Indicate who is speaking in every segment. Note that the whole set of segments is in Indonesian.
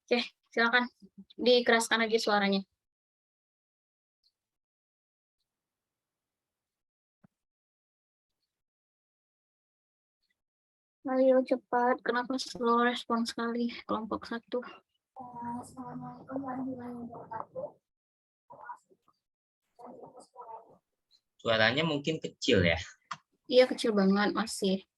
Speaker 1: Oke, silakan dikeraskan lagi suaranya. Ayo cepat, kenapa slow respon sekali kelompok 1?
Speaker 2: Assalamualaikum warahmatullahi wabarakatuh.
Speaker 3: Suaranya mungkin kecil ya?
Speaker 1: Iya, kecil banget masih.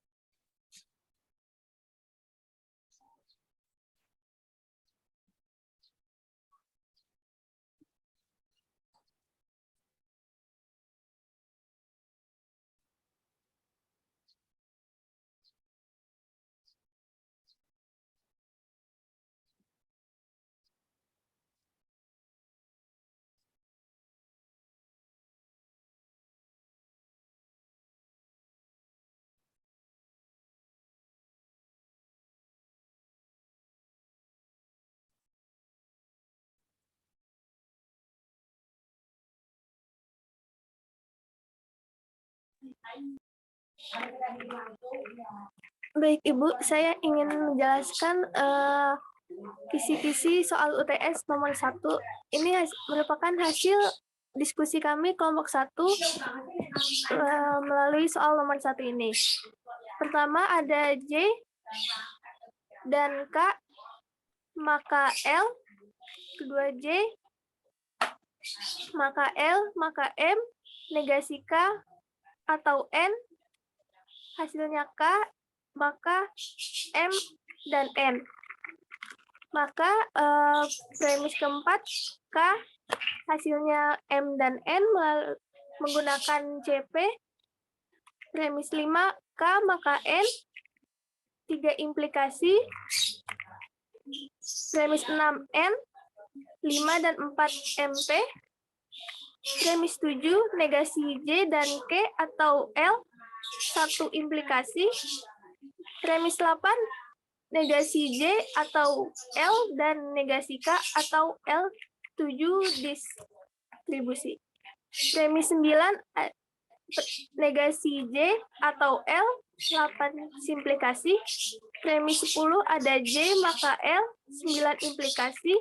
Speaker 2: Baik Ibu, saya ingin menjelaskan kisi-kisi soal UTS nomor 1. Ini merupakan hasil diskusi kami kelompok 1 melalui soal nomor 1 ini. Pertama ada J dan K, maka L, kedua J, maka L, maka M, negasi K atau N, hasilnya K, maka M dan N. Maka premis keempat, K, hasilnya M dan N menggunakan CP. Premis 5, K, maka N, 3 implikasi. Premis 6, N, 5 dan 4 MP. Premis 7, negasi J dan K atau L, 1 implikasi. Premis 8, negasi J atau L dan negasi K atau L, 7 distribusi. Premis 9, negasi J atau L, 8 simplikasi. Premis 10 ada J maka L, 9 implikasi.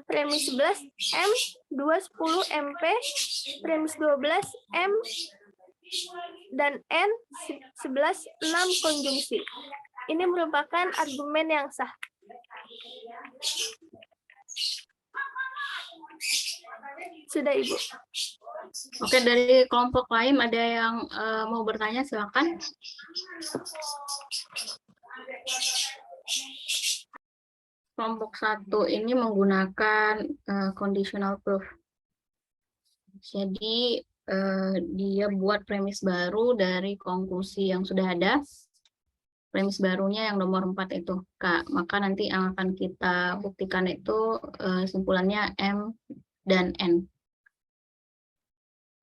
Speaker 2: Premis 11 M, 2, 10 MP. Premis 12 M dan N, 11, 6 konjungsi. Ini merupakan argumen yang sah. Sudah, Ibu.
Speaker 1: Oke, dari kelompok lain ada yang mau bertanya, silakan. Kelompok 1 ini menggunakan conditional proof. Jadi dia buat premis baru dari konklusi yang sudah ada. Premis barunya yang nomor 4 itu K. Maka nanti yang akan kita buktikan itu simpulannya M dan N.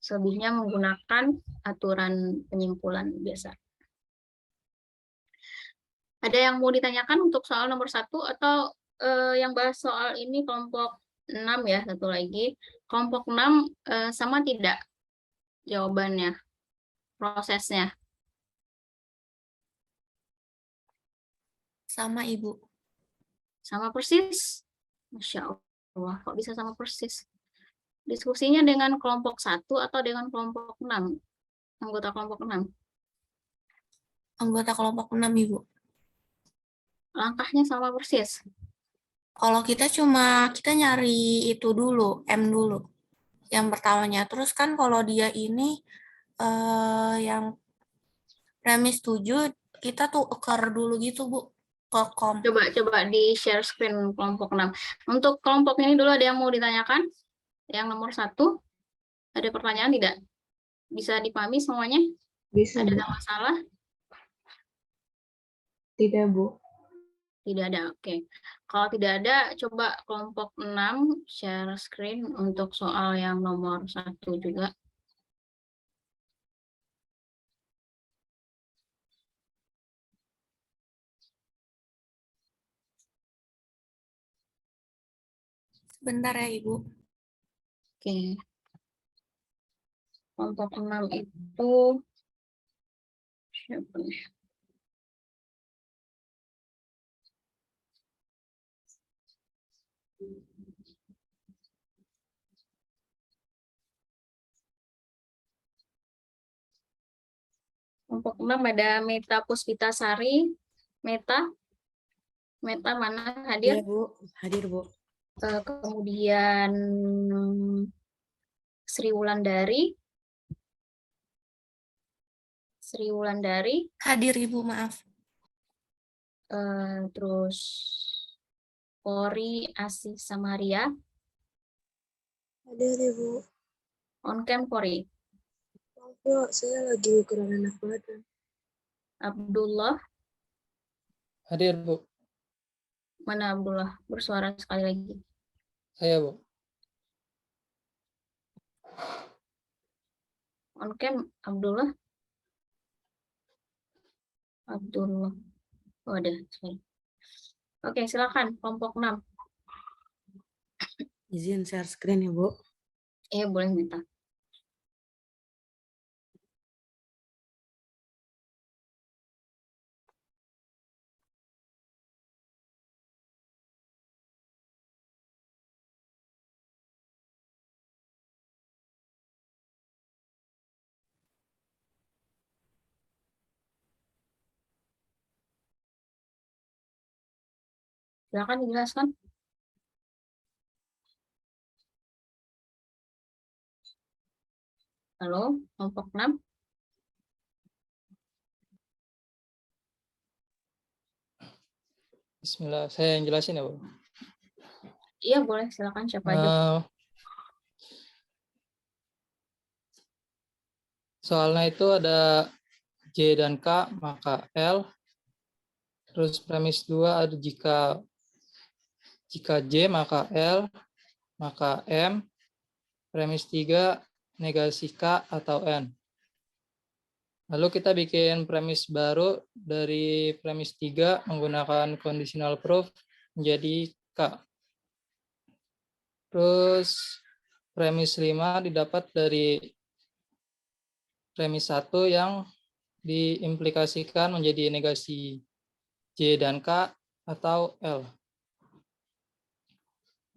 Speaker 1: Selebihnya menggunakan aturan penyimpulan biasa. Ada yang mau ditanyakan untuk soal nomor 1 atau yang bahas soal ini kelompok 6 ya, satu lagi. Kelompok 6 sama tidak jawabannya, prosesnya?
Speaker 4: Sama, Ibu.
Speaker 1: Sama persis? Masya Allah, kok bisa sama persis? Diskusinya dengan kelompok 1 atau dengan kelompok 6? Anggota kelompok 6?
Speaker 4: Anggota kelompok 6, Ibu.
Speaker 1: Langkahnya sama persis?
Speaker 4: Kalau kita nyari itu dulu, M dulu. Yang pertamanya. Terus kan kalau dia ini yang premis 7, kita tuh uker dulu gitu, Bu. Ke kom.
Speaker 1: Coba di share screen kelompok 6. Untuk kelompok ini dulu ada yang mau ditanyakan? Yang nomor 1, ada pertanyaan tidak? Bisa dipahami semuanya?
Speaker 5: Bisa,
Speaker 1: ada
Speaker 5: Bu.
Speaker 1: masalah?
Speaker 5: Tidak, Bu.
Speaker 1: Tidak ada, oke. Kalau tidak ada, coba kelompok 6 share screen untuk soal yang nomor 1 juga.
Speaker 4: Sebentar ya, Ibu.
Speaker 1: Oke. Kelompok 6 itu siapa nih? Kelompok 6 ada Meta Puspitasari. Meta mana hadir?
Speaker 3: Iya, Bu. Hadir, Bu.
Speaker 1: Kemudian Sri Wulandari.
Speaker 4: Hadir Ibu, maaf.
Speaker 1: Terus Pori Asih Samaria.
Speaker 3: Hadir, Ibu.
Speaker 1: On cam Pori.
Speaker 3: Bu, saya lagi kurang enak badan.
Speaker 1: Abdullah.
Speaker 5: Hadir, Bu.
Speaker 1: Mana Abdullah? Bersuara sekali lagi.
Speaker 5: Saya, Bu.
Speaker 1: On cam Abdullah. Oh, ada. Sorry. Oke, silakan kelompok 6.
Speaker 3: Izin share screen ya, Bu.
Speaker 1: Iya, boleh minta. Silakan dijelaskan. Halo, kelompok 6.
Speaker 5: Bismillah, saya yang jelasin ya, Bu.
Speaker 1: Iya, boleh. Silakan siapa aja.
Speaker 5: Soalnya itu ada J dan K, maka L. Terus premis 2 ada jika J maka L, maka M. Premis 3 negasi K atau N. Lalu kita bikin premis baru dari premis 3 menggunakan conditional proof menjadi K. Terus premis 5 didapat dari premis 1 yang diimplikasikan menjadi negasi J dan K atau L.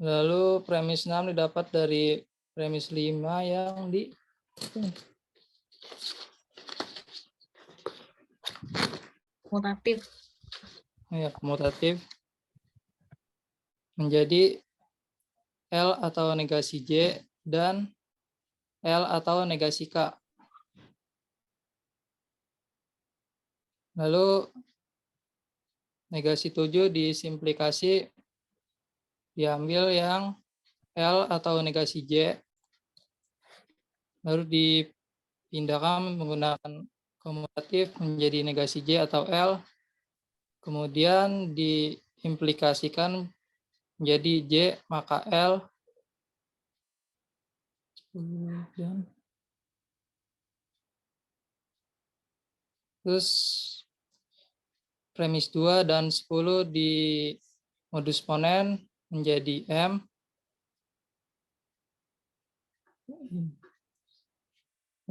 Speaker 5: Lalu premis 6 didapat dari premis 5 yang komutatif menjadi L atau negasi J dan L atau negasi K. Lalu negasi 7 disimplikasi diambil yang L atau negasi J, lalu dipindahkan menggunakan komutatif menjadi negasi J atau L, kemudian diimplikasikan menjadi J maka L, terus premis 2 dan 10 di modus ponen menjadi M.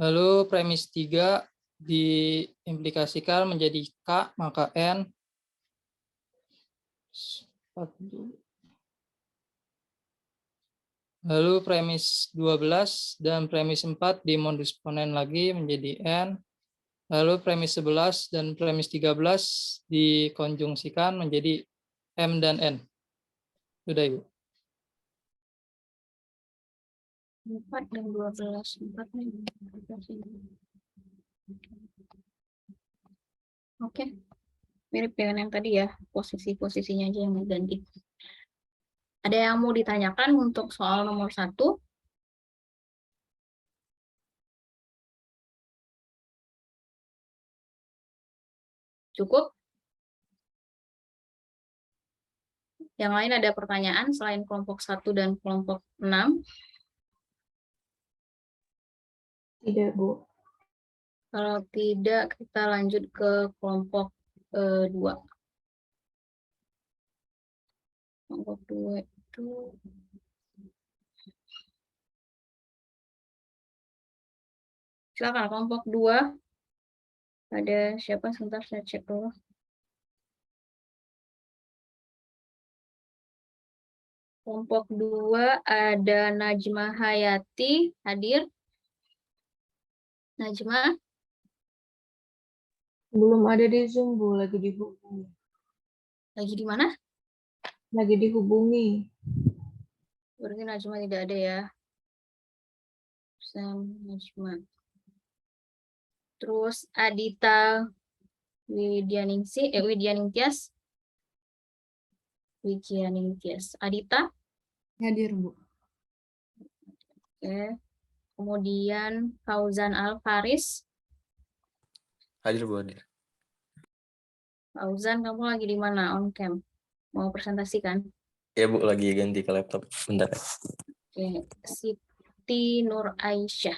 Speaker 5: Lalu premis 3 diimplikasikan menjadi K maka N. Lalu premis 12 dan premis 4 di modus ponen lagi menjadi N. Lalu premis 11 dan premis 13 dikonjungsikan menjadi M dan N. Sudah, Ibu.
Speaker 1: 4 dan 12. 4 nih. Oke. Mirip dengan yang tadi ya. Posisi-posisinya aja yang diganti. Ada yang mau ditanyakan untuk soal nomor 1? Cukup? Yang lain ada pertanyaan selain kelompok 1 dan kelompok 6?
Speaker 3: Tidak, Bu.
Speaker 1: Kalau tidak, kita lanjut ke kelompok 2. Kelompok 2 itu silakan kelompok 2. Ada siapa? Sebentar saya cek dulu. Kelompok 2 ada Najma Hayati, hadir. Najma.
Speaker 6: Belum ada di Zoom, Bu. Lagi dihubungi.
Speaker 1: Lagi di mana?
Speaker 6: Lagi dihubungi.
Speaker 1: Berarti Najma tidak ada ya. Najma. Terus Adita Widyaningtyas. Adita.
Speaker 6: Hadir, Bu.
Speaker 1: Oke. Kemudian Fauzan Alfaris.
Speaker 7: Hadir, Bu. Hadir.
Speaker 1: Fauzan, kamu lagi di mana? On cam. Mau presentasi kan?
Speaker 7: Ya, Bu, lagi ganti ke laptop. Bentar.
Speaker 1: Oke. Siti Nur Aisyah.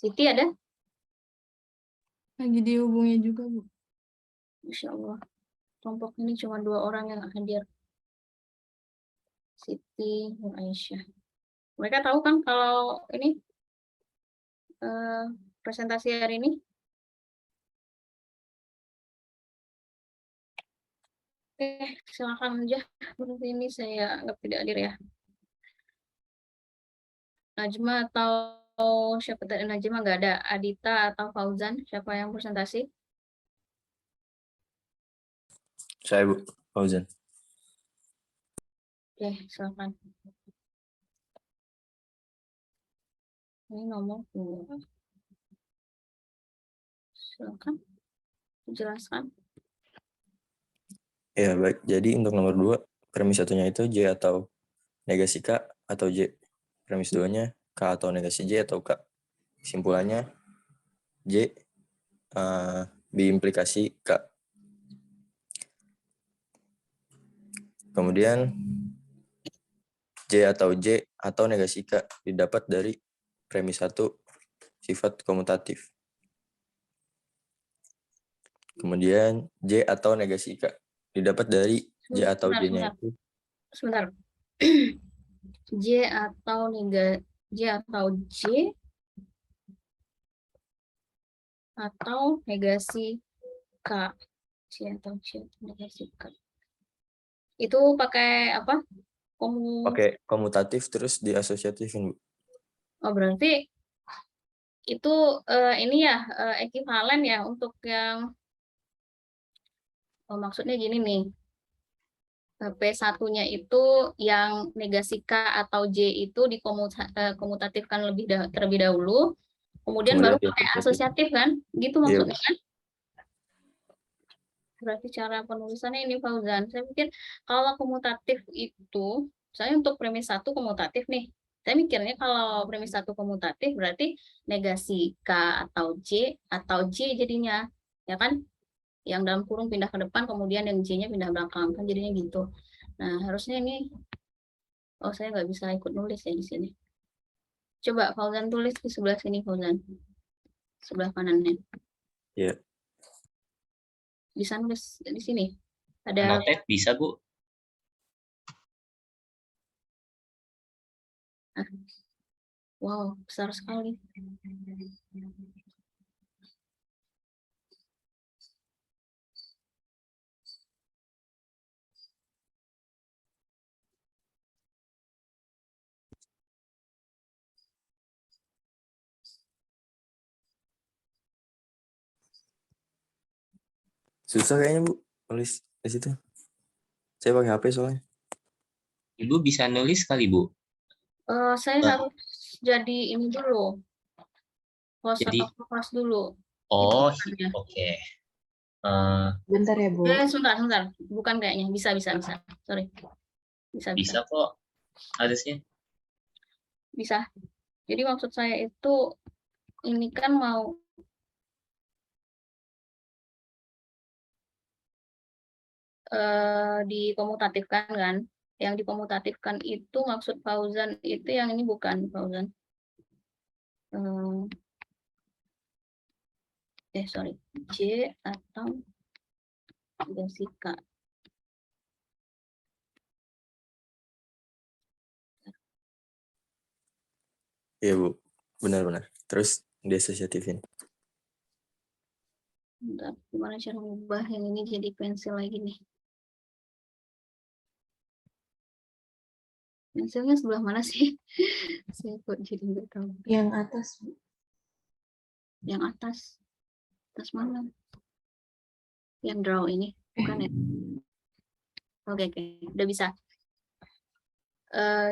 Speaker 1: Siti ada?
Speaker 6: Lagi dihubungi juga, Bu.
Speaker 1: Masya Allah. Kelompok ini cuma 2 orang yang hadir. Siti Nur Aisyah. Mereka tahu kan kalau ini presentasi hari ini? Oke, silakan aja. Berarti ini saya anggap tidak hadir ya. Najma atau siapa tadi? Najma nggak ada. Adita atau Fauzan, siapa yang presentasi?
Speaker 7: Saya, Bu. Fauzan.
Speaker 1: Oke, silakan. Ini nomor 2. Silakan. Jelaskan.
Speaker 7: Ya, baik. Jadi untuk nomor 2, premis satunya itu J atau negasi K atau J. Premis 2-nya K atau negasi J atau K. Kesimpulannya J biimplikasi K. Kemudian J atau J atau negasi K didapat dari premis 1 sifat komutatif. Kemudian J atau negasi K didapat dari J atau J-nya itu.
Speaker 1: Sebentar. J atau J atau negasi K. J atau J negasi K. Itu pakai apa?
Speaker 7: Pakai komutatif terus diasosiatifin, Bu.
Speaker 1: Oh, berarti itu ini ya ekuivalen ya untuk yang maksudnya gini nih. P1-nya itu yang negasi K atau J itu dikomutatifkan terlebih dahulu, kemudian baru pakai asosiatif kan? Gitu maksudnya kan? Berarti cara penulisannya ini Fauzan. Saya pikir kalau komutatif itu, saya untuk premis 1 komutatif nih. Saya mikirnya kalau premis 1 komutatif berarti negasi K atau J jadinya. Ya kan? Yang dalam kurung pindah ke depan, kemudian yang J-nya pindah belakang. Kan jadinya gitu. Nah, harusnya ini, oh saya nggak bisa ikut nulis ya di sini. Coba Fauzan tulis di sebelah sini, Fauzan. Sebelah kanannya.
Speaker 7: Iya.
Speaker 1: Bisa nulis di sini.
Speaker 8: Ada tab bisa, Bu.
Speaker 1: Wow, besar sekali.
Speaker 7: Susah kayaknya, Bu, nulis di situ. Saya pakai HP soalnya.
Speaker 8: Ibu bisa nulis kali, Bu.
Speaker 1: Saya harus jadi ini dulu. Host
Speaker 8: Jadi-
Speaker 1: atau kelas dulu.
Speaker 8: Oh,
Speaker 1: Itu
Speaker 8: oke.
Speaker 6: Bentar ya, Bu.
Speaker 1: Sebentar. Bukan kayaknya. Bisa. Sorry. Bisa.
Speaker 8: Kok harusnya.
Speaker 1: Bisa. Jadi maksud saya itu, ini kan mau dikomutatifkan kan. Yang dikomutatifkan itu maksud Fauzan itu yang ini bukan Fauzan. Sorry. J atau negasi K.
Speaker 7: Iya, Bu. Benar-benar. Terus diasosiatifin.
Speaker 1: Bentar, gimana cara mengubah yang ini jadi pensil lagi nih? Pensilnya sebelah mana sih? Saya kok jadi nggak tahu.
Speaker 6: Yang atas, Bu.
Speaker 1: Yang atas mana? Yang draw ini, bukan ya? Oke, udah bisa.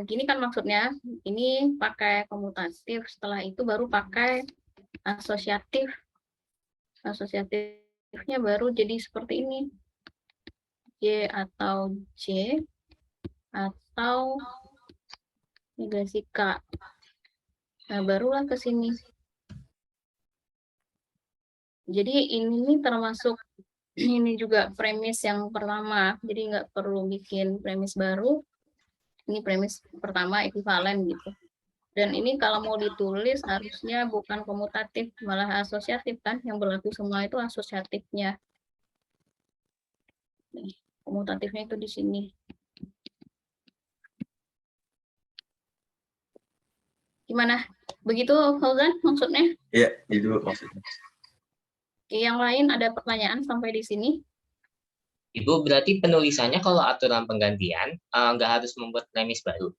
Speaker 1: Gini kan maksudnya, ini pakai komutatif, setelah itu baru pakai asosiatif. Asosiatifnya baru jadi seperti ini. Y atau J atau negasi K. Nah, barulah ke sini. Jadi ini termasuk ini juga premis yang pertama. Jadi nggak perlu bikin premis baru. Ini premis pertama ekuivalen gitu. Dan ini kalau mau ditulis harusnya bukan komutatif, malah asosiatif kan. Yang berlaku semua itu asosiatifnya. Nih, komutatifnya itu di sini. Gimana? Begitu, Fauzan, maksudnya?
Speaker 7: Iya, itu maksudnya.
Speaker 1: Oke, yang lain ada pertanyaan sampai di sini?
Speaker 8: Ibu, berarti penulisannya kalau aturan penggantian nggak harus membuat premis baru.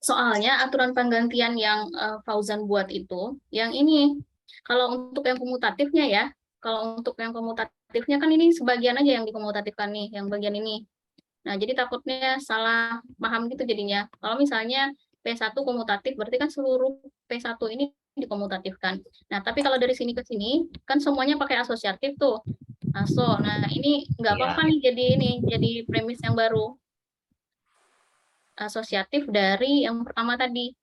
Speaker 1: Soalnya aturan penggantian yang Fauzan buat itu, yang ini, kalau untuk yang komutatifnya ya, kalau untuk yang komutatifnya kan ini sebagian aja yang dikomutatifkan nih, yang bagian ini. Nah, jadi takutnya salah paham gitu jadinya. Kalau misalnya P1 komutatif, berarti kan seluruh P1 ini dikomutatifkan. Nah, tapi kalau dari sini ke sini, kan semuanya pakai asosiatif tuh. Aso. Nah, ini nggak apa-apa nih jadi premis yang baru. Asosiatif dari yang pertama tadi.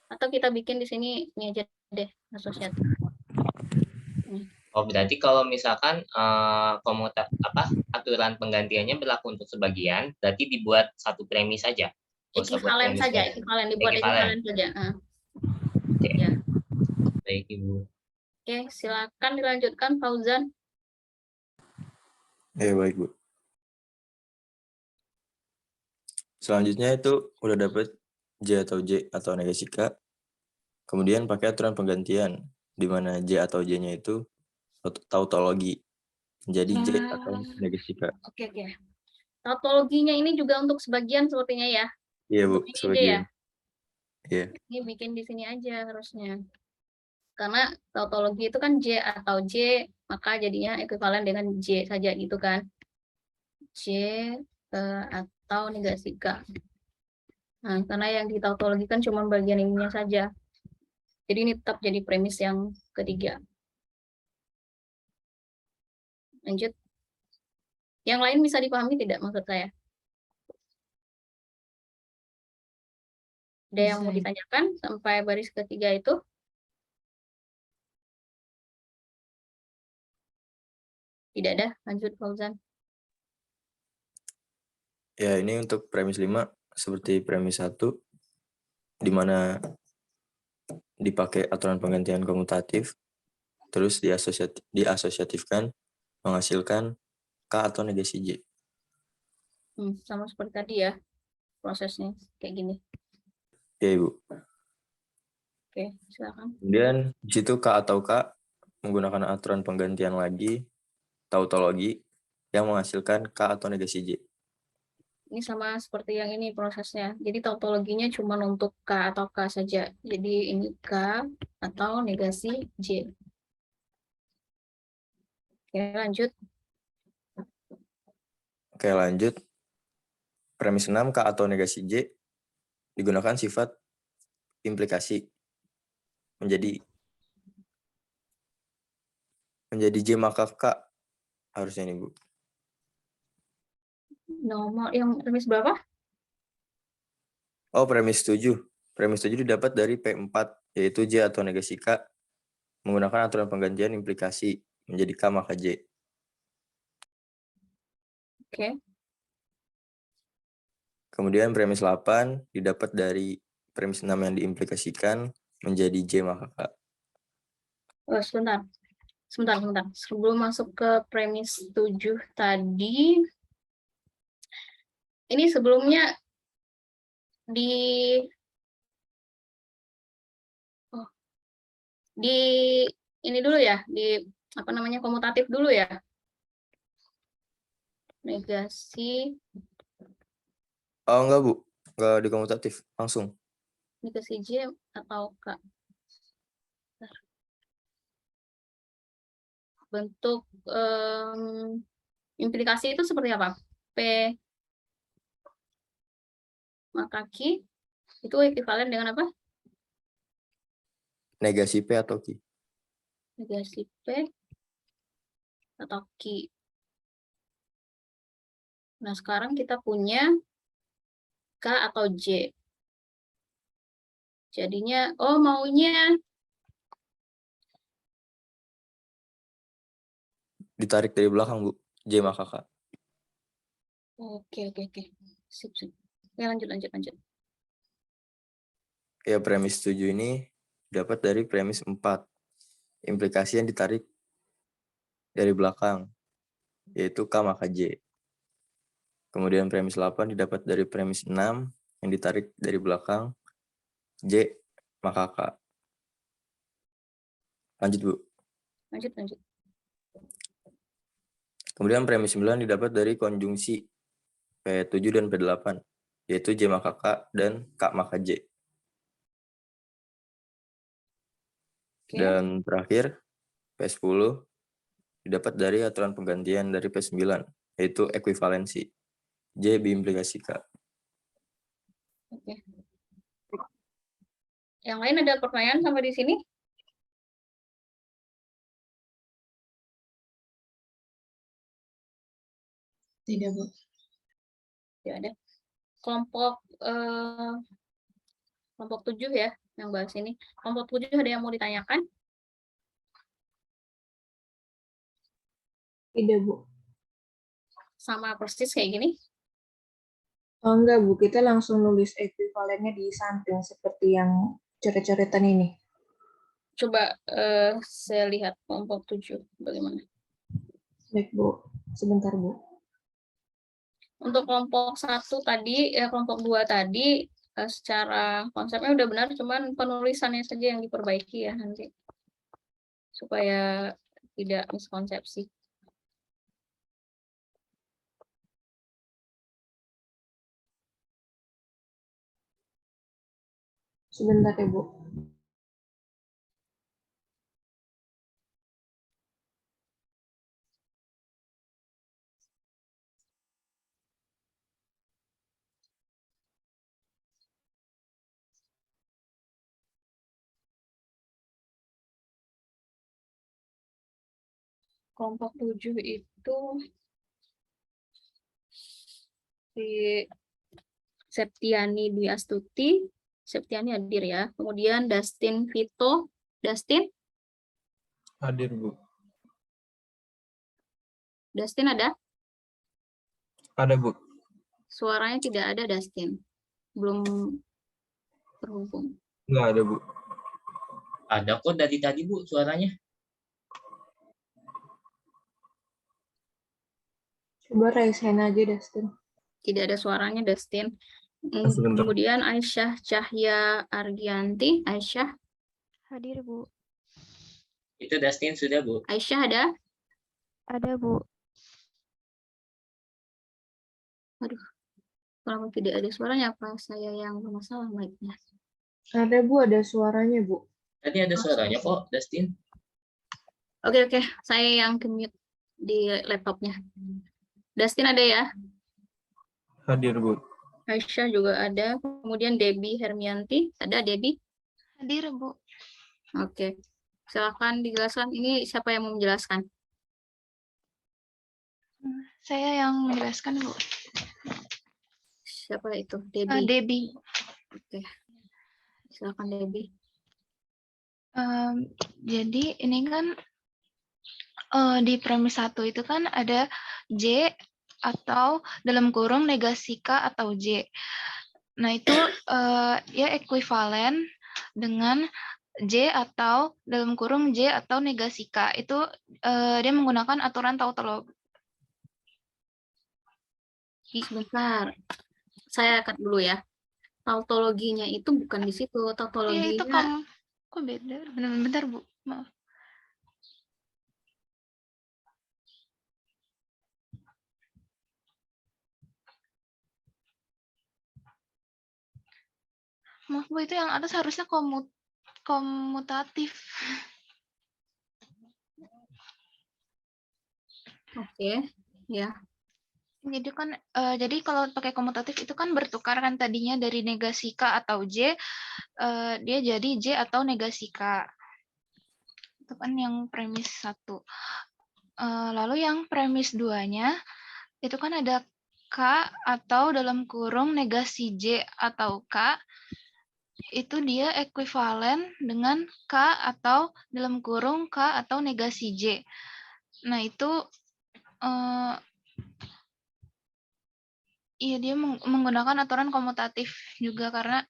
Speaker 1: Atau kita bikin di sini ini aja deh, asosiatif.
Speaker 8: Oh, berarti kalau misalkan aturan penggantiannya berlaku untuk sebagian, berarti dibuat satu premis saja.
Speaker 1: Ekuivalen saja, dibuat ekuivalen saja.
Speaker 8: Oke.
Speaker 1: Ya.
Speaker 8: Baik, Ibu.
Speaker 1: Oke, silakan dilanjutkan Fauzan.
Speaker 7: Ya, baik, Bu. Selanjutnya itu udah dapet J atau negasi K. Kemudian pakai aturan penggantian, di mana J atau J-nya itu tautologi. Jadi J atau negasi K.
Speaker 1: Oke. Tautologinya ini juga untuk sebagian sepertinya ya.
Speaker 7: Iya, Bu,
Speaker 1: Ini
Speaker 7: sebagian. Iya.
Speaker 1: Ini bikin di sini aja harusnya. Karena tautologi itu kan J atau J, maka jadinya ekuivalen dengan J saja gitu kan. J atau negasi K. Nah, karena yang di tautologi kan cuma bagian ininya saja. Jadi ini tetap jadi premis yang ketiga. Lanjut. Yang lain bisa dipahami tidak maksud saya? Ada yang mau ditanyakan sampai baris ketiga itu? Tidak ada, lanjut Fauzan.
Speaker 7: Ya, ini untuk premis 5 seperti premis 1, di mana dipakai aturan penggantian komutatif, terus diasosiatifkan, menghasilkan K atau negasi J.
Speaker 1: Sama seperti tadi ya, prosesnya kayak gini.
Speaker 7: Ya, Ibu.
Speaker 1: Oke, silakan.
Speaker 7: Kemudian di situ K atau K menggunakan aturan penggantian lagi, tautologi, yang menghasilkan K atau negasi J.
Speaker 1: Ini sama seperti yang ini prosesnya. Jadi tautologinya cuma untuk K atau K saja. Jadi ini K atau negasi J. Oke, lanjut.
Speaker 7: Oke, lanjut. Premis 6, K atau negasi J digunakan sifat implikasi menjadi J maka K harusnya ini, Bu.
Speaker 1: Nomor yang premis berapa?
Speaker 7: Oh, premis 7. Premis 7 didapat dari P4, yaitu J atau negasi K menggunakan aturan penggantian implikasi menjadi K maka J.
Speaker 1: Oke.
Speaker 7: Kemudian premis 8 didapat dari premis 6 yang diimplikasikan menjadi J maka K.
Speaker 1: Oh, sebentar. Sebelum masuk ke premis 7 tadi, ini sebelumnya di ini dulu ya, di apa namanya komutatif dulu ya. Negasi.
Speaker 7: Oh, enggak, Bu. Enggak di komutatif, langsung.
Speaker 1: Negasi J atau K. bentuk implikasi itu seperti apa? P maka Q itu ekuivalen dengan apa?
Speaker 7: Negasi P atau Q.
Speaker 1: Negasi P atau Q. Nah, sekarang kita punya K atau J. Jadinya, oh maunya
Speaker 7: Ditarik dari belakang, Bu. J maka K.
Speaker 1: oke. Sip. Oke, lanjut.
Speaker 7: Ya, premis 7 ini dapat dari premis 4. Implikasi yang ditarik dari belakang, yaitu K maka J. Kemudian premis 8 didapat dari premis 6 yang ditarik dari belakang, J maka K. Lanjut, Bu.
Speaker 1: Lanjut.
Speaker 7: Kemudian premis 9 didapat dari konjungsi P7 dan P8, yaitu J maka K dan K maka J.
Speaker 1: Oke.
Speaker 7: Dan terakhir, P10 didapat dari aturan penggantian dari P9, yaitu ekuivalensi. J biimplikasi K.
Speaker 1: Oke. Yang lain ada pertanyaan sampai di sini?
Speaker 6: Tidak, Bu.
Speaker 1: Tidak ada. Kelompok 7 ya yang bahas ini. Kelompok 7 ada yang mau ditanyakan?
Speaker 6: Tidak, Bu.
Speaker 1: Sama persis kayak gini?
Speaker 6: Oh, enggak, Bu. Kita langsung nulis ekuivalennya di samping seperti yang coret-coretan ini.
Speaker 1: Coba saya lihat kelompok 7 bagaimana.
Speaker 6: Baik, Bu. Sebentar, Bu.
Speaker 1: Untuk kelompok 1 tadi, kelompok 2 tadi, secara konsepnya udah benar, cuman penulisannya saja yang diperbaiki ya nanti. Supaya tidak miskonsepsi.
Speaker 6: Sebentar ya, Bu.
Speaker 1: Kelompok 7 itu si Septiani Dwi Astuti, Septiani hadir ya. Kemudian Dustin Vito, Dustin
Speaker 5: Hadir, Bu.
Speaker 1: Dustin ada?
Speaker 5: Ada, Bu.
Speaker 1: Suaranya tidak ada, Dustin. Belum terhubung.
Speaker 5: Nggak ada, Bu.
Speaker 8: Ada kok dari tadi, Bu, suaranya.
Speaker 6: Coba raise hand aja, Dustin.
Speaker 1: Tidak ada suaranya, Dustin.
Speaker 5: Sebentar.
Speaker 1: Kemudian Aisyah Cahya Argianti. Aisyah.
Speaker 2: Hadir, Bu.
Speaker 8: Itu Dustin sudah, Bu.
Speaker 1: Aisyah ada?
Speaker 2: Ada, Bu.
Speaker 1: Aduh, kalau tidak ada suaranya, apa saya yang bermasalah mic-nya?
Speaker 6: Ada, Bu. Ada suaranya, Bu.
Speaker 8: Tadi ada suaranya kok, Dustin.
Speaker 1: Oke. Saya yang mute di laptopnya. Dustin ada ya?
Speaker 5: Hadir, Bu.
Speaker 1: Aisyah juga ada. Kemudian Debbie Hermianti. Ada Debbie?
Speaker 2: Hadir, Bu.
Speaker 1: Oke. Silakan dijelaskan. Ini siapa yang mau menjelaskan?
Speaker 2: Saya yang menjelaskan, Bu.
Speaker 1: Siapa itu? Debbie.
Speaker 2: Debbie.
Speaker 1: Oke. Silakan Debbie.
Speaker 2: Jadi ini kan di premis 1 itu kan ada J atau dalam kurung negasi K atau J. Nah itu ya ekuivalen dengan J atau dalam kurung J atau negasi K. Itu dia menggunakan aturan tautologi.
Speaker 1: Sebentar. Saya cut dulu ya. Tautologinya itu bukan di situ.
Speaker 2: Iya, itu
Speaker 1: Tautologinya
Speaker 2: kok beda? Bentar, Bu. Maaf. Maaf, Bu, itu yang atas harusnya komutatif.
Speaker 1: Oke, ya.
Speaker 9: Jadi kan jadi kalau pakai komutatif itu kan bertukar kan tadinya dari negasi K atau J dia jadi J atau negasi K. Itu kan yang premis 1. Lalu yang premis 2-nya itu kan ada K atau dalam kurung negasi J atau K, itu dia ekuivalen dengan K atau dalam kurung K atau negasi J. Nah, itu iya dia menggunakan aturan komutatif juga karena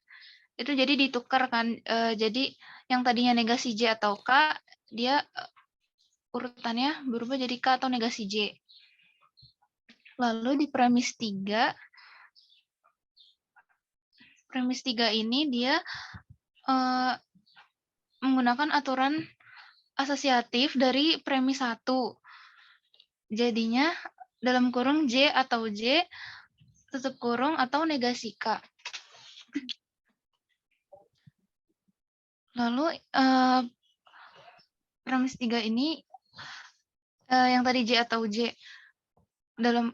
Speaker 9: itu jadi ditukar kan. Jadi yang tadinya negasi J atau K, dia urutannya berubah jadi K atau negasi J. Lalu di premis 3 ini dia menggunakan aturan asosiatif dari premis 1. Jadinya dalam kurung J atau J tutup kurung atau negasi K. Lalu premis 3 ini yang tadi J atau J dalam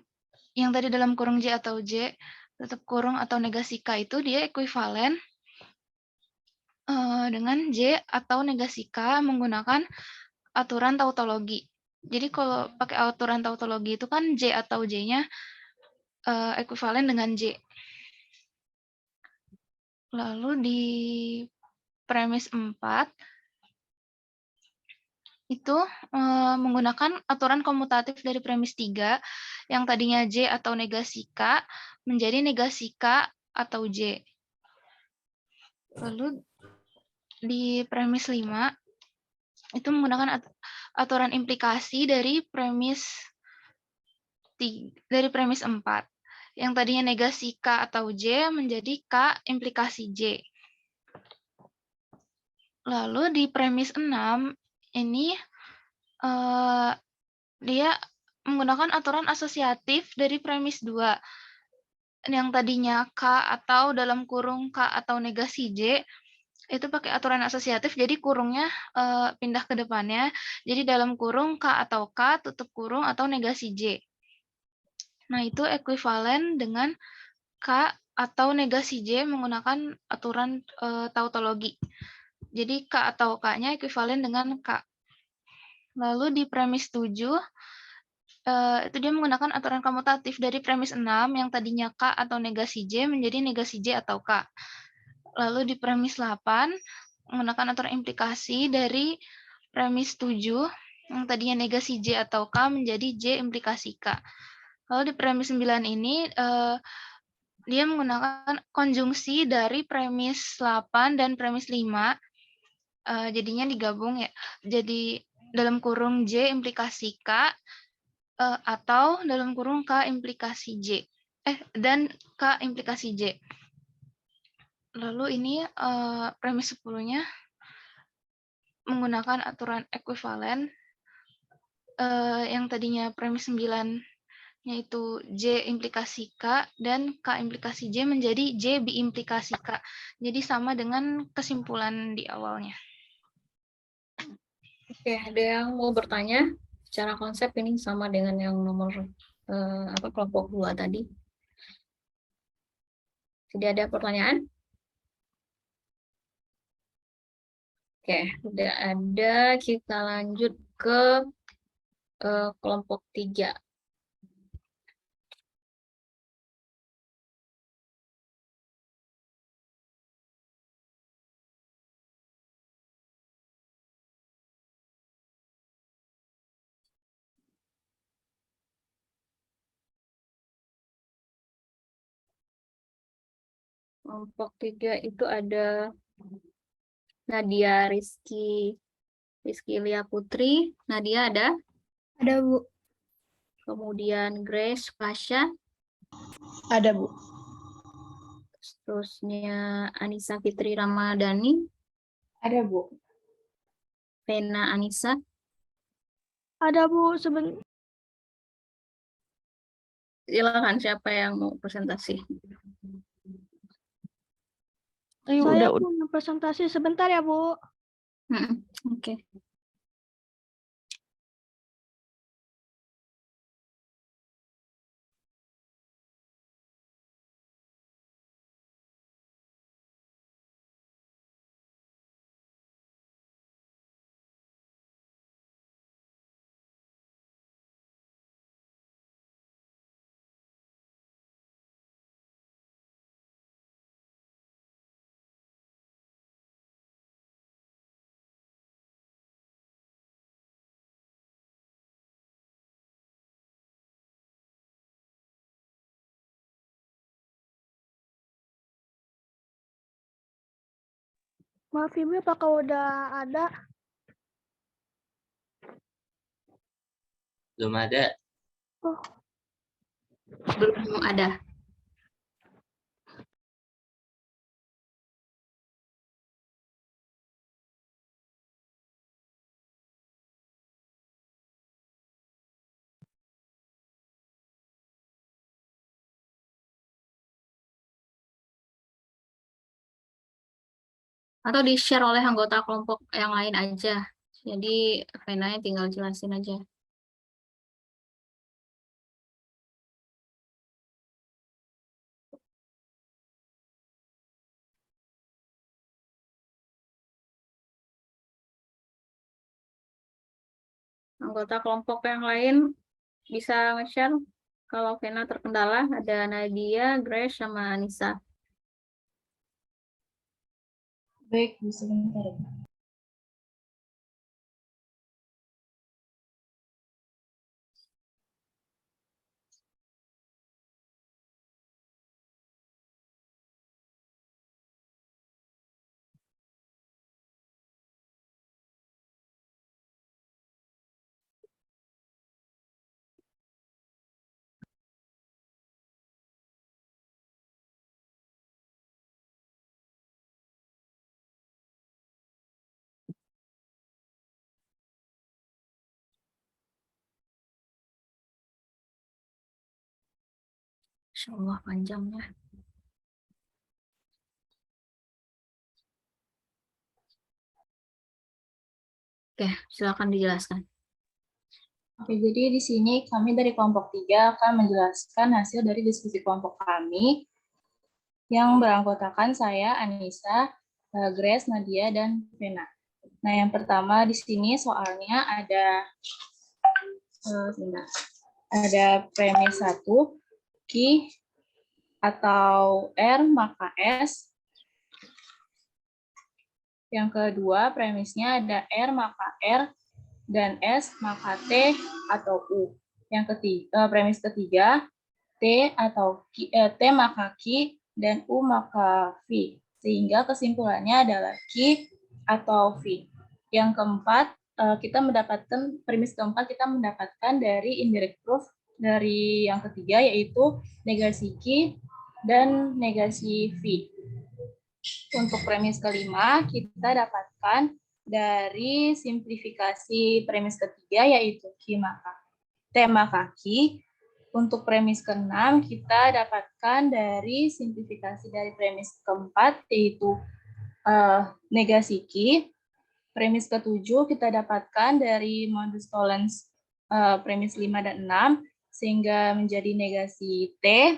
Speaker 9: kurung J atau J tutup kurung atau negasi K itu dia ekuivalen dengan J atau negasi K menggunakan aturan tautologi. Jadi kalau pakai aturan tautologi itu kan J atau J-nya ekuivalen dengan J. Lalu di premis 4 itu menggunakan aturan komutatif dari premis 3 yang tadinya J atau negasi K menjadi negasi K atau J. Lalu di premis 5 itu menggunakan aturan implikasi dari premis 4 yang tadinya negasi K atau J menjadi K implikasi J. Lalu di premis 6 ini dia menggunakan aturan asosiatif dari premis 2 yang tadinya K atau dalam kurung K atau negasi J itu pakai aturan asosiatif, jadi kurungnya pindah ke depannya, jadi dalam kurung K atau K tutup kurung atau negasi J. Nah, itu ekuivalen dengan K atau negasi J menggunakan aturan tautologi. Jadi K atau K-nya ekuivalen dengan K. Lalu di premis 7, itu dia menggunakan aturan komutatif dari premis 6 yang tadinya K atau negasi J menjadi negasi J atau K. Lalu di premis 8, menggunakan aturan implikasi dari premis 7 yang tadinya negasi J atau K menjadi J implikasi K. Lalu di premis 9 ini dia menggunakan konjungsi dari premis 8 dan premis 5. Jadinya digabung ya. Jadi dalam kurung J implikasi K atau dalam kurung K implikasi J. Dan K implikasi J. Lalu ini premis 10-nya menggunakan aturan ekuivalen yang tadinya premis 9-nya itu J implikasi K dan K implikasi J menjadi J biimplikasi K. Jadi sama dengan kesimpulan di awalnya.
Speaker 1: Oke, ada yang mau bertanya? Secara konsep ini sama dengan yang nomor kelompok 2 tadi. Tidak ada pertanyaan? Oke, udah ada. Kita lanjut ke kelompok 3. Kelompok 3 itu ada Nadia Rizky Lia Putri. Nadia ada?
Speaker 2: Ada, Bu.
Speaker 1: Kemudian Grace Pasha.
Speaker 6: Ada, Bu.
Speaker 1: Terusnya Anissa Fitri Ramadhani.
Speaker 6: Ada, Bu.
Speaker 1: Vena Anissa.
Speaker 2: Ada, Bu.
Speaker 1: Silakan siapa yang mau presentasi?
Speaker 2: Saya punya presentasi sebentar ya, Bu.
Speaker 1: Oke.
Speaker 2: Maaf Ibu, apakah udah ada?
Speaker 8: Belum ada.
Speaker 2: Oh,
Speaker 1: Belum ada. Atau di-share oleh anggota kelompok yang lain aja. Jadi Venanya tinggal jelasin aja. Anggota kelompok yang lain bisa nge-share. Kalau Vena terkendala, ada Nadia, Grace, sama Anissa.
Speaker 6: Baik, Bu, sebentar.
Speaker 1: Insya Allah panjangnya. Oke, silakan dijelaskan.
Speaker 6: Oke, jadi di sini kami dari kelompok 3 akan menjelaskan hasil dari diskusi kelompok kami yang beranggotakan saya, Anissa, Grace, Nadia, dan Vena. Nah, yang pertama di sini soalnya ada premis 1, Q atau R maka S. Yang kedua, premisnya ada R maka R dan S maka T atau U. Yang ketiga, premis ketiga, T atau T maka Q dan U maka V. Sehingga kesimpulannya adalah Q atau V. Yang keempat, premis keempat kita mendapatkan dari indirect proof dari yang ketiga, yaitu negasi Q dan negasi V. Untuk premis kelima, kita dapatkan dari simplifikasi premis ketiga, yaitu T maka Q. Untuk premis keenam, kita dapatkan dari simplifikasi dari premis keempat, yaitu negasi Q. Premis ketujuh, kita dapatkan dari modus tollens premis 5 dan 6, sehingga menjadi negasi T.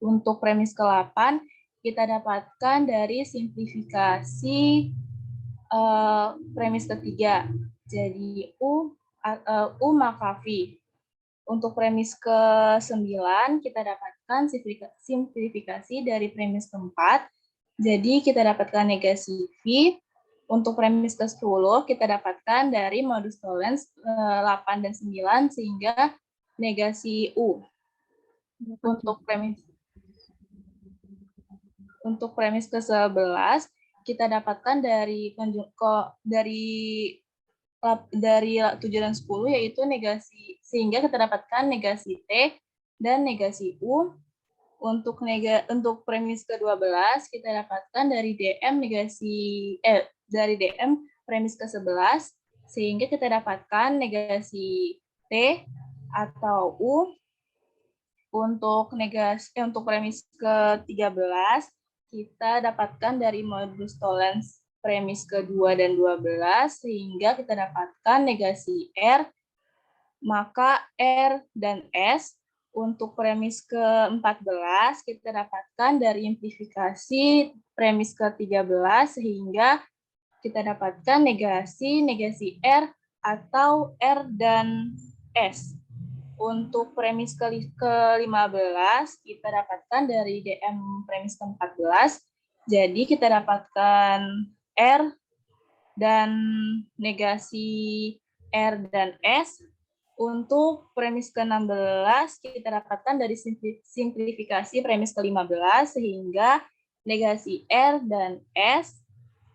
Speaker 6: Untuk premis ke-8, kita dapatkan dari simplifikasi premis ketiga, jadi U maka V. Untuk premis ke-9, kita dapatkan simplifikasi dari premis keempat, jadi kita dapatkan negasi V. Untuk premis ke-10, kita dapatkan dari modus tollens 8 dan 9, sehingga negasi U. Untuk premis ke-11, kita dapatkan dari 7 dan 10, yaitu negasi, sehingga kita dapatkan negasi T dan negasi U. Untuk premis ke-12, kita dapatkan dari DM premis ke-11, sehingga kita dapatkan negasi T atau U. Untuk premis ke-13, kita dapatkan dari modus tollens premis ke-2 dan 12, sehingga kita dapatkan negasi R, maka R dan S. Untuk premis ke-14, kita dapatkan dari simplifikasi premis ke-13, sehingga kita dapatkan negasi R atau R dan S. Untuk premis ke-15, kita dapatkan dari DM premis ke-14, jadi kita dapatkan R dan negasi R dan S. Untuk premis ke-16, kita dapatkan dari simplifikasi premis ke-15, sehingga negasi R dan S.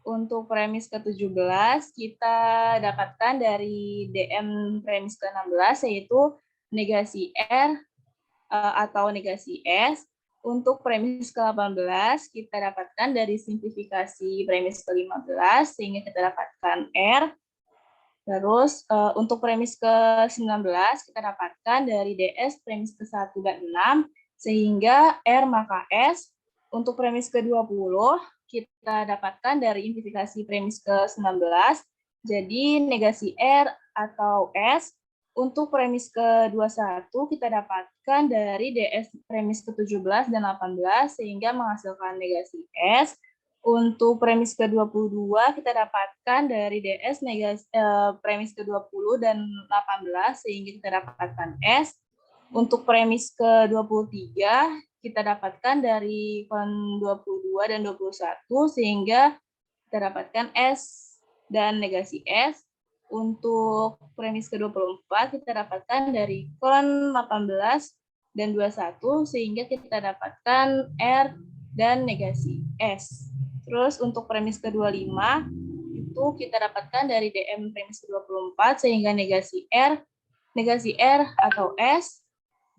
Speaker 6: untuk premis ke-17 kita dapatkan dari DM premis ke-16 yaitu negasi R atau negasi S. Untuk premis ke-18 kita dapatkan dari simplifikasi premis ke-15 sehingga kita dapatkan R. Terus untuk premis ke-19 kita dapatkan dari DS premis ke-1 dan 6 sehingga R maka S. Untuk premis ke-20 kita dapatkan dari simplifikasi premis ke-19 jadi negasi R atau S. Untuk premis ke-21 kita dapatkan dari DS premis ke-17 dan 18 sehingga menghasilkan negasi S. Untuk premis ke-22 kita dapatkan dari DS premis ke-20 dan 18 sehingga kita dapatkan S. Untuk premis ke-23 kita dapatkan dari kon 22 dan 21 sehingga kita dapatkan S dan negasi S. Untuk premis ke-24 kita dapatkan dari kon 18 dan 21 sehingga kita dapatkan R dan negasi S. Terus untuk premis ke-25 itu kita dapatkan dari DM premis ke-24 sehingga negasi R atau S.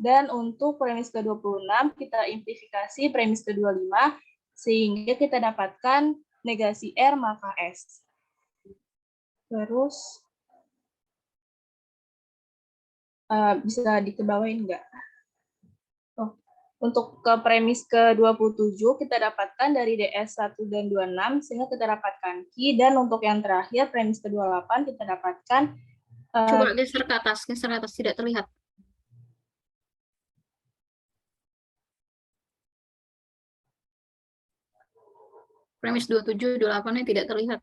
Speaker 6: Dan untuk premis ke-26 kita simplifikasi premis ke-25 sehingga kita dapatkan negasi R maka S. Terus bisa dikebawain enggak? Untuk ke premis ke-27 kita dapatkan dari DS 1 dan 26 sehingga kita dapatkan Q. Dan untuk yang terakhir premis ke-28 kita dapatkan
Speaker 1: Coba geser ke atas tidak terlihat. Premis 27, 28-nya tidak terlihat.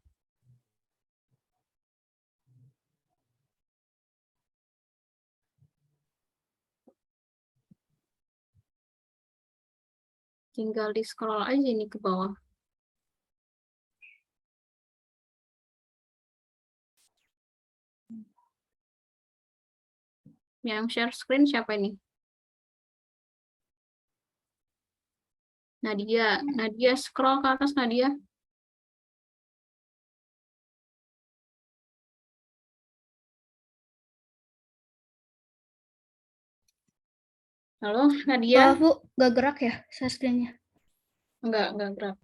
Speaker 1: Tinggal di scroll aja ini ke bawah. Yang share screen siapa ini? Nadia scroll ke atas Nadia. Halo Nadia.
Speaker 10: Bu, nggak gerak ya share screen-nya?
Speaker 1: Enggak gerak.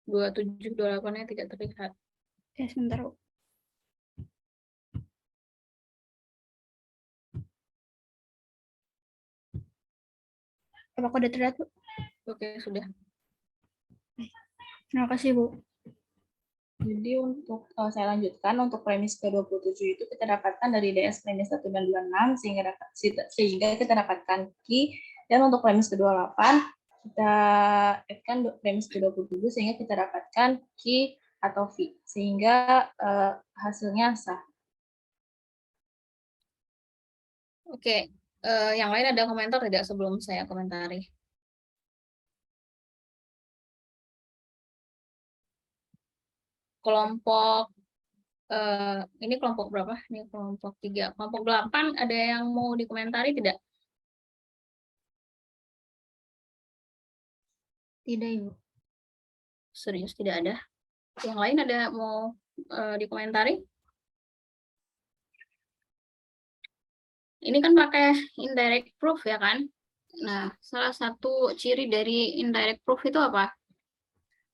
Speaker 1: 27, 28-nya tidak terlihat.
Speaker 10: Ya, sebentar, Bu. Apakah udah terlihat, Bu?
Speaker 1: Oke, sudah.
Speaker 10: Terima kasih, Bu.
Speaker 6: Jadi untuk saya lanjutkan untuk premis ke-27 itu kita dapatkan dari DS premis 1 dan 26 sehingga kita dapatkan Q. Dan untuk premis ke-28 kita addkan premis ke-27 sehingga kita dapatkan Q atau V sehingga hasilnya sah.
Speaker 1: Oke, yang lain ada komentar tidak sebelum saya komentari? Kelompok ini kelompok berapa? Ini kelompok 3. Kelompok 8 ada yang mau dikomentari tidak?
Speaker 10: Tidak, Ibu.
Speaker 1: Serius tidak ada. Yang lain ada mau dikomentari? Ini kan pakai indirect proof ya kan? Nah, salah satu ciri dari indirect proof itu apa?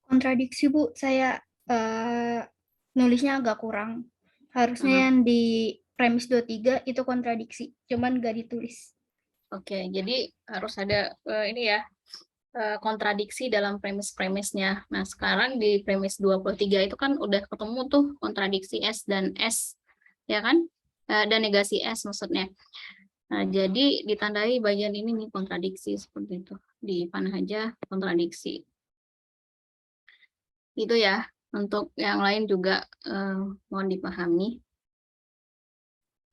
Speaker 10: Kontradiksi, Bu. Saya nulisnya agak kurang. Harusnya yang di premis 23 itu kontradiksi, cuman nggak ditulis.
Speaker 1: Oke, jadi harus ada ini ya, kontradiksi dalam premis-premisnya. Nah, sekarang di premis 23 itu kan udah ketemu tuh kontradiksi S dan S, ya kan? Dan negasi S maksudnya. Nah, jadi ditandai bagian ini nih kontradiksi seperti itu. Di panah aja kontradiksi. Itu ya. Untuk yang lain juga mohon dipahami.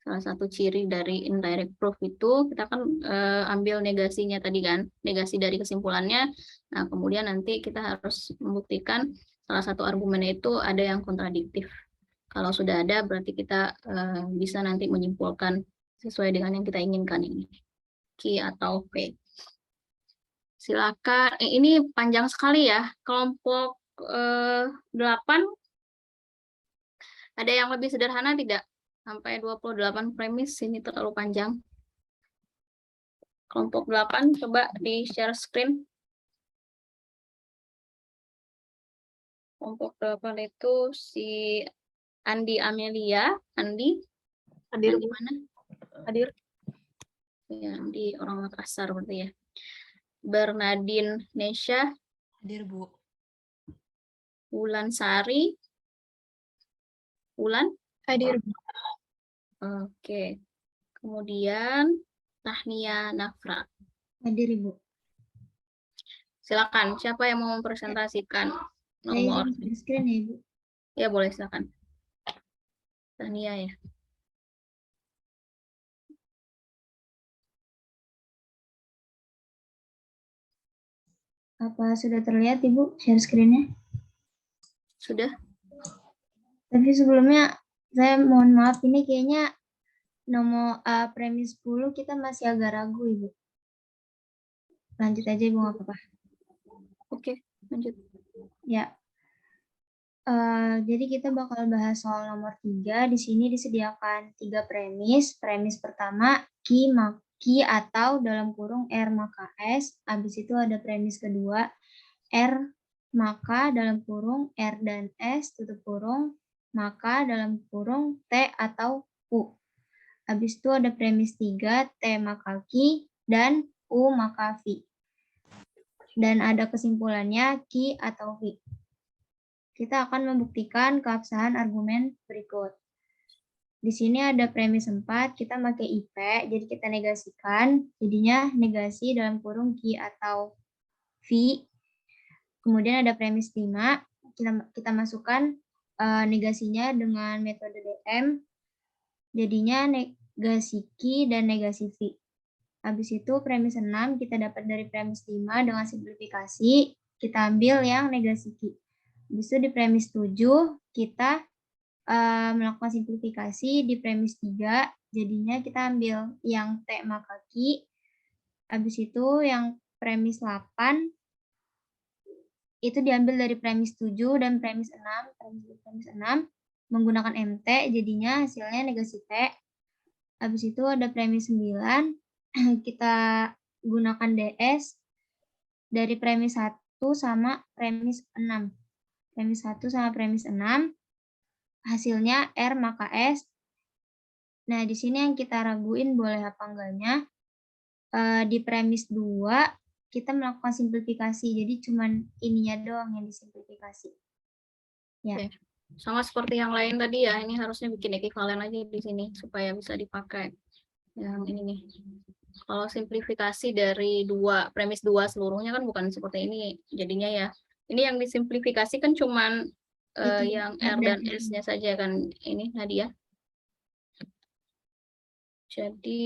Speaker 1: Salah satu ciri dari indirect proof itu kita kan ambil negasinya tadi kan, negasi dari kesimpulannya. Nah, kemudian nanti kita harus membuktikan salah satu argumennya itu ada yang kontradiktif. Kalau sudah ada berarti kita bisa nanti menyimpulkan sesuai dengan yang kita inginkan ini. Q atau P. Silakan, ini panjang sekali ya. Kelompok 8 ada yang lebih sederhana tidak? Sampai 28 premis, ini terlalu panjang. Kelompok 8, coba di share screen. Kelompok 8 itu si Andi Amelia. Andi?
Speaker 3: Hadir,
Speaker 1: Andi
Speaker 3: Bu.
Speaker 1: mana?
Speaker 3: Hadir.
Speaker 1: Ya, Andi orang Makassar berarti ya. Bernadine Nesha.
Speaker 4: Hadir, Bu.
Speaker 1: Wulan Sari. Wulan?
Speaker 3: Hadir, Bu.
Speaker 1: Oke. Kemudian Tahnia Nafra.
Speaker 10: Hadir, Ibu.
Speaker 1: Silakan, siapa yang mau mempresentasikan
Speaker 10: Saya
Speaker 1: nomor?
Speaker 10: izin share screen ya, Ibu.
Speaker 1: Ya, boleh silakan. Tahnia ya.
Speaker 10: Apa sudah terlihat, Ibu, share screen-nya?
Speaker 1: Sudah?
Speaker 10: Tapi sebelumnya, saya mohon maaf, ini kayaknya nomor premis 10 kita masih agak ragu, Ibu. Lanjut aja, Ibu, nggak apa-apa.
Speaker 1: Oke, lanjut.
Speaker 10: Ya. Jadi kita bakal bahas soal nomor 3. Di sini disediakan 3 premis. Premis pertama, Ki atau dalam kurung R maka S. Habis itu ada premis kedua, R maka dalam kurung R dan S tutup kurung maka dalam kurung T atau U. Habis itu ada premis 3, T maka Ki dan U maka V. Dan ada kesimpulannya Ki atau V. Kita akan membuktikan keabsahan argumen berikut. Di sini ada premis 4, kita pakai IP, jadi kita negasikan, jadinya negasi dalam kurung Ki atau V. Kemudian ada premis 5, kita masukkan negasinya dengan metode DM, jadinya negasi Ki dan negasi V. Habis itu premis 6, kita dapat dari premis 5 dengan simplifikasi, kita ambil yang negasi Ki. Habis itu di premis 7, kita melakukan simplifikasi di premis 3, jadinya kita ambil yang T maka Ki. Habis itu yang premis 8, itu diambil dari premis 7 dan premis 6. Premis 6 menggunakan MT, jadinya hasilnya negasi T. Habis itu ada premis 9, kita gunakan DS dari premis 1 sama premis 6. Premis 1 sama premis 6, hasilnya R maka S. Nah, di sini yang kita raguin boleh apa enggaknya. Di premis 2, kita melakukan simplifikasi. Jadi cuman ininya doang yang disimplifikasi. Ya.
Speaker 1: Oke. Sama seperti yang lain tadi ya, ini harusnya bikin ekivalen aja di sini supaya bisa dipakai. Yang ini nih. Kalau simplifikasi dari premis 2 seluruhnya kan bukan seperti ini jadinya ya. Ini yang disimplifikasi kan cuman yang R dan S-nya saja kan ini Nadia. Jadi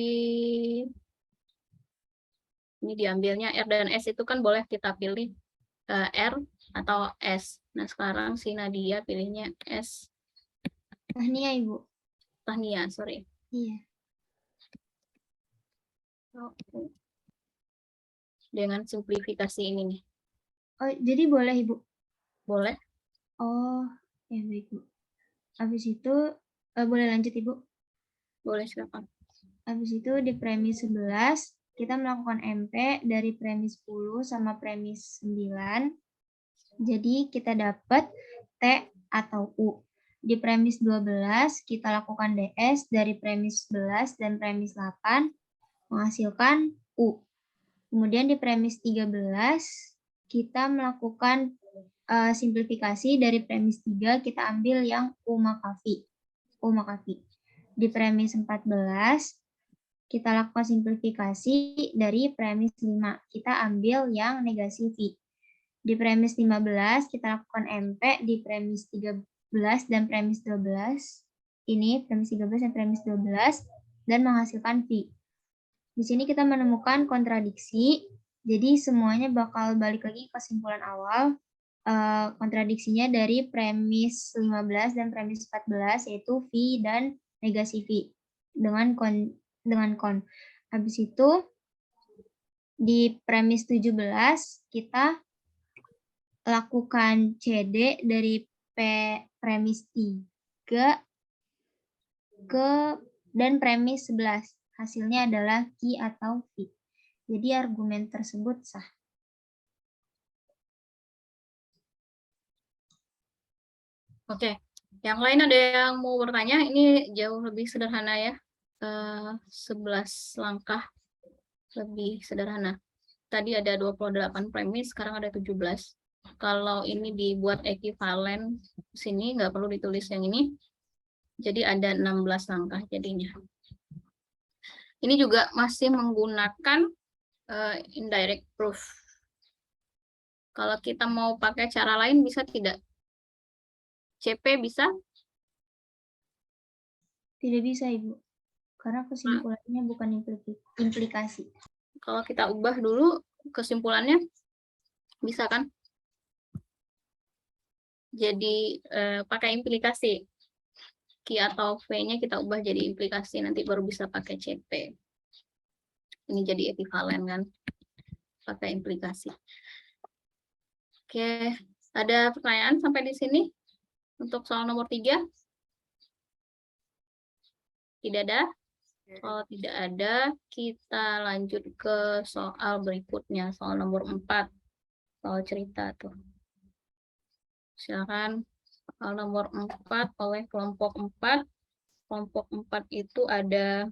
Speaker 1: ini diambilnya R dan S itu kan boleh kita pilih R atau S. Nah sekarang si Nadia pilihnya S.
Speaker 10: Tahnia, Ibu.
Speaker 1: Tahnia, sorry.
Speaker 10: Iya.
Speaker 1: Oke. Dengan simplifikasi ini nih.
Speaker 10: Oh, jadi boleh, Ibu?
Speaker 1: Boleh.
Speaker 10: Oh, ya baik, Bu. Habis itu, boleh lanjut, Ibu?
Speaker 1: Boleh, silakan.
Speaker 10: Habis itu di premis 11, kita melakukan MP dari premis 10 sama premis 9. Jadi kita dapat T atau U. Di premis 12, kita lakukan DS dari premis 11 dan premis 8, menghasilkan U. Kemudian di premis 13, kita melakukan simplifikasi dari premis 3, kita ambil yang U maka V. U maka V. Di premis 14, kita lakukan simplifikasi dari premis 5, kita ambil yang negasi V. Di premis 15, kita lakukan MP di premis 13 dan premis 12. Ini premis 13 dan premis 12, dan menghasilkan V. Di sini kita menemukan kontradiksi, jadi semuanya bakal balik lagi ke kesimpulan awal. Kontradiksinya dari premis 15 dan premis 14, yaitu V dan negasi V. Dengan kon. Habis itu, di premis 17, kita lakukan CD dari premis 3 dan premis 11. Hasilnya adalah Q atau V. Jadi argumen tersebut sah.
Speaker 1: Oke, yang lain ada yang mau bertanya? Ini jauh lebih sederhana ya. 11 langkah lebih sederhana. Tadi ada 28 premis, sekarang ada 17. Kalau ini dibuat ekivalen sini, nggak perlu ditulis yang ini. Jadi ada 16 langkah jadinya. Ini juga masih menggunakan indirect proof. Kalau kita mau pakai cara lain bisa tidak? CP bisa?
Speaker 10: Tidak bisa, Ibu. Karena kesimpulannya bukan implikasi.
Speaker 1: Kalau kita ubah dulu kesimpulannya, bisa kan? Jadi pakai implikasi. Q atau V-nya kita ubah jadi implikasi, nanti baru bisa pakai CP. Ini jadi ekivalen kan? Pakai implikasi. Oke, ada pertanyaan sampai di sini? Untuk soal nomor 3? Tidak ada? Kalau tidak ada, kita lanjut ke soal berikutnya, soal nomor 4. Soal cerita tuh. Silakan soal nomor 4 oleh kelompok 4. Kelompok 4 itu ada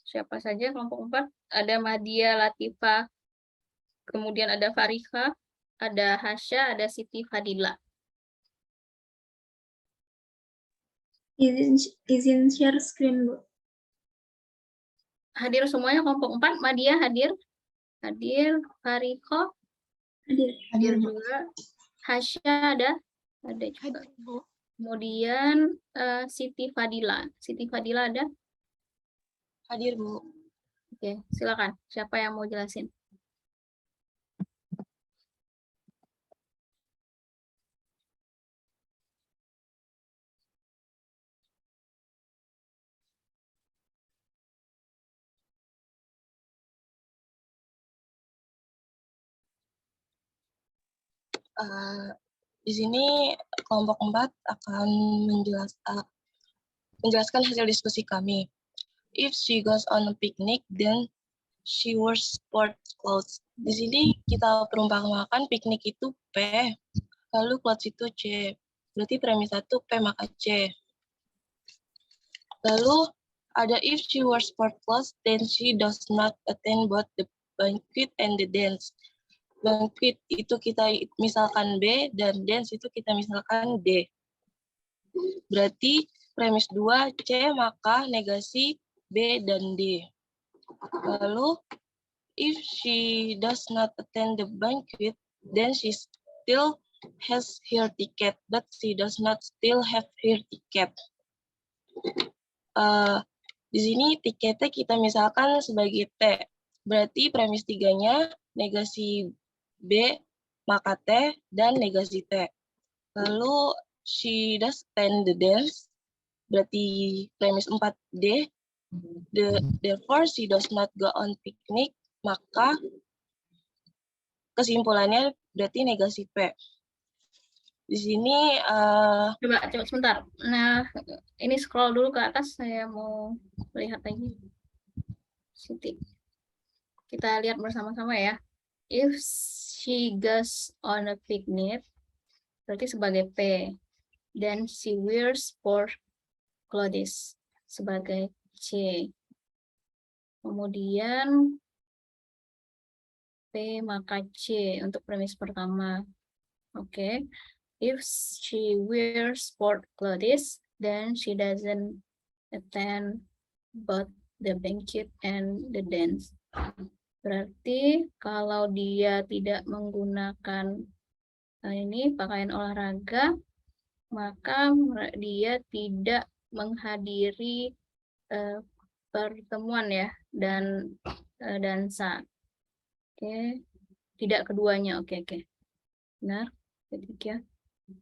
Speaker 1: siapa saja kelompok 4? Ada Madia Latifah, kemudian ada Farika, ada Hasya, ada Siti Fadila.
Speaker 2: Izin share screen, Bu.
Speaker 1: Hadir semuanya kelompok 4, Madia hadir? Hadir, Fariko? Hadir juga. Hasya ada? Ada juga. Kemudian Siti Fadila. Siti Fadila ada?
Speaker 3: Hadir, Bu.
Speaker 1: Oke, silakan. Siapa yang mau jelasin?
Speaker 3: Di sini kelompok 4 akan menjelaskan hasil diskusi kami. If she goes on a picnic, then she wears sport clothes. Di sini kita perumpamakan piknik itu P, lalu clothes itu C. Berarti premis 1 P maka C. Lalu ada if she wears sport clothes, then she does not attend both the banquet and the dance. Banquet itu kita misalkan B, dan dance itu kita misalkan D. Berarti premis 2 C maka negasi B dan D. Lalu if she does not attend the banquet, then she still has her ticket, but she does not still have her ticket. Di sini tiketnya kita misalkan sebagai T. Berarti premis 3-nya negasi B maka T dan negasi T. Lalu she does attend the dance. Berarti premis 4D. Therefore she does not go on picnic. Maka kesimpulannya berarti negasi P. Di sini
Speaker 1: Coba sebentar. Nah, ini scroll dulu ke atas, saya mau lihat lagi. Siti. Kita lihat bersama-sama ya. If she goes on a picnic, berarti sebagai P. Then she wears sport clothes sebagai C. Kemudian P maka C untuk premis pertama. Oke. If she wears sport clothes, then she doesn't attend both the banquet and the dance. Berarti kalau dia tidak menggunakan ini pakaian olahraga, maka dia tidak menghadiri pertemuan ya dan dansa. Oke, tidak keduanya. Oke. Benar. Ketiga.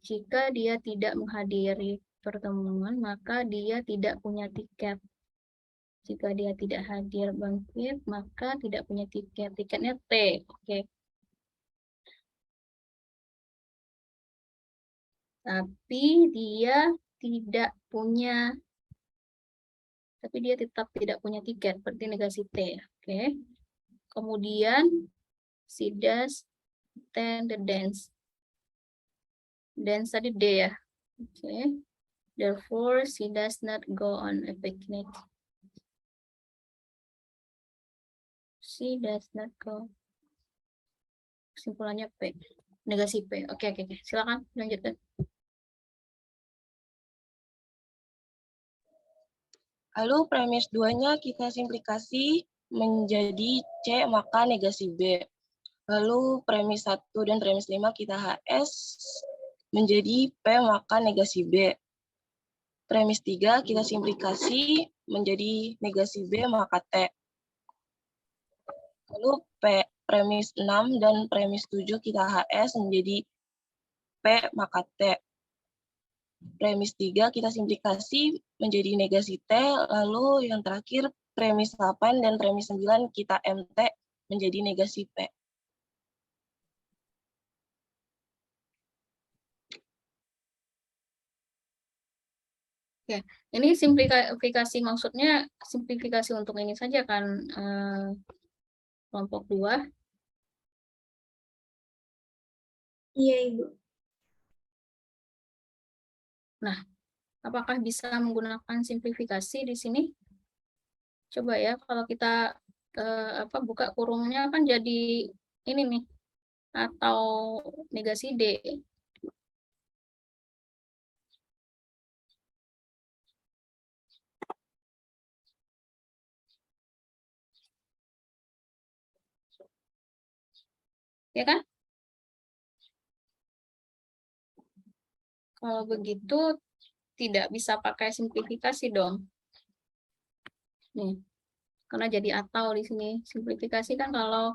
Speaker 1: Jika dia tidak menghadiri pertemuan, maka dia tidak punya tiket. Jika dia tidak hadir bangkit, maka tidak punya tiket. Tiketnya T. Oke. Tapi dia tidak punya, tapi dia tetap tidak punya tiket, berarti negasi T. Oke. Kemudian she does attend the dance. Dance tadi D ya. Oke. Therefore, she does not go on a picnic. She does not go. Kesimpulannya P. Negasi P. Oke. Silakan lanjutkan.
Speaker 3: Lalu premis 2-nya kita simplikasi menjadi C, maka negasi B. Lalu premis 1 dan premis 5 kita HS menjadi P, maka negasi B. Premis 3 kita simplikasi menjadi negasi B, maka T. Lalu premis 6 dan premis 7 kita HS menjadi P, maka T. Premis 3 kita simplikasi menjadi negasi T, lalu yang terakhir premis 8 dan premis 9 kita MT menjadi negasi P.
Speaker 1: Oke, ini simplifikasi, maksudnya simplifikasi untuk ini saja kan, kelompok 2.
Speaker 10: Iya, Ibu.
Speaker 1: Nah, apakah bisa menggunakan simplifikasi di sini? Coba ya, kalau kita buka kurungnya kan jadi ini nih, atau negasi D. Ya kan? Kalau begitu tidak bisa pakai simplifikasi dong. Nih, karena jadi atau di sini. Simplifikasi kan kalau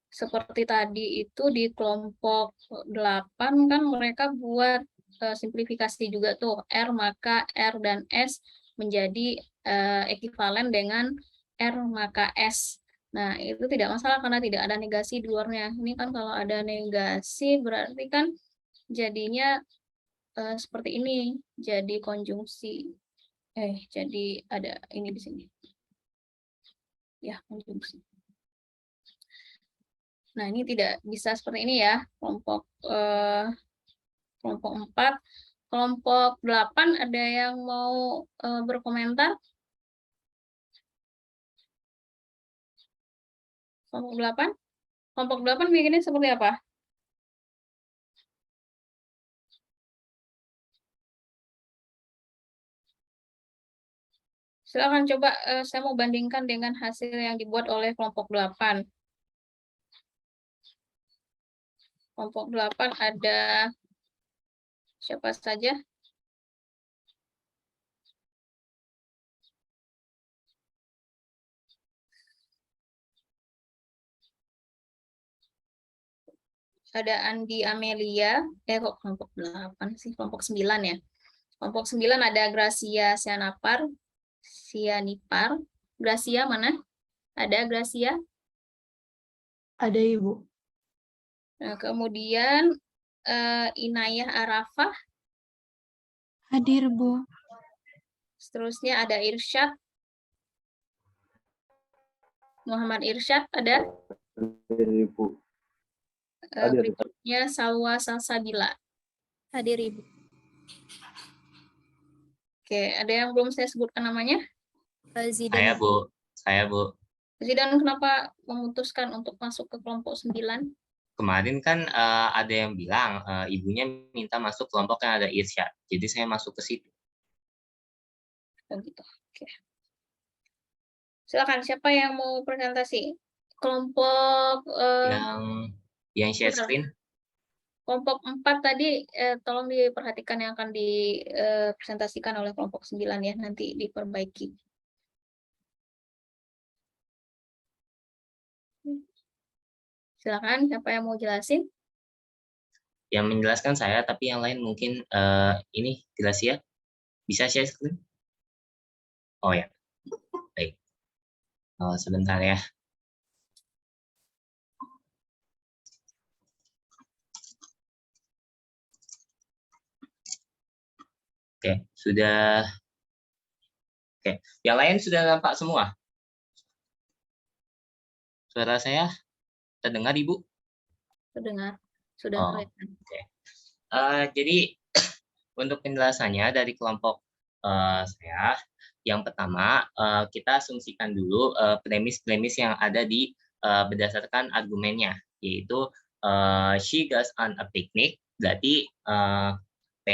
Speaker 1: seperti tadi itu di kelompok 8 kan mereka buat simplifikasi juga tuh. R maka R dan S menjadi ekivalen dengan R maka S. Nah, itu tidak masalah karena tidak ada negasi di luarnya. Ini kan kalau ada negasi berarti kan jadinya seperti ini, jadi konjungsi. Jadi ada ini di sini. Ya, konjungsi. Nah, ini tidak bisa seperti ini ya, kelompok 4. Kelompok 8 ada yang mau berkomentar? Kelompok 8? Kelompok 8 bikinnya seperti apa? Silakan coba, saya mau bandingkan dengan hasil yang dibuat oleh kelompok 8. Kelompok 8 ada siapa saja? Ada Andi Amelia, kok kelompok 8 sih, kelompok 9 ya. Kelompok 9 ada Gracia Sianipar. Gracia mana? Ada Gracia?
Speaker 11: Ada, Ibu.
Speaker 1: Nah, kemudian Inayah Arafah.
Speaker 11: Hadir, Bu.
Speaker 1: Seterusnya ada Irsyad. Muhammad Irsyad ada?
Speaker 12: Hadir, Ibu.
Speaker 1: Berikutnya Salwa Salsabila. Hadir, Ibu. Oke, ada yang belum saya sebutkan namanya?
Speaker 8: Saya, Bu.
Speaker 1: Zidan kenapa memutuskan untuk masuk ke kelompok 9?
Speaker 8: Kemarin kan ada yang bilang ibunya minta masuk kelompok yang ada Irsyad. Jadi saya masuk ke situ.
Speaker 1: Oh gitu. Oke. Silakan, siapa yang mau presentasi? Kelompok
Speaker 8: yang share screen.
Speaker 1: Kelompok 4 tadi tolong diperhatikan yang akan dipresentasikan oleh kelompok 9 ya, nanti diperbaiki. Silakan, siapa yang mau jelasin?
Speaker 8: Yang menjelaskan saya, tapi yang lain mungkin ini jelas ya. Bisa share screen? Oh ya, baik. Sebentar ya. Oke, sudah. Oke, yang lain sudah nampak semua? Suara saya terdengar, Ibu?
Speaker 1: Terdengar, sudah
Speaker 8: Oh,
Speaker 1: kelihatan.
Speaker 8: oke. Jadi untuk penjelasannya dari kelompok saya, yang pertama kita asumsikan dulu premis-premis yang ada di berdasarkan argumennya, yaitu she goes on a picnic, berarti P,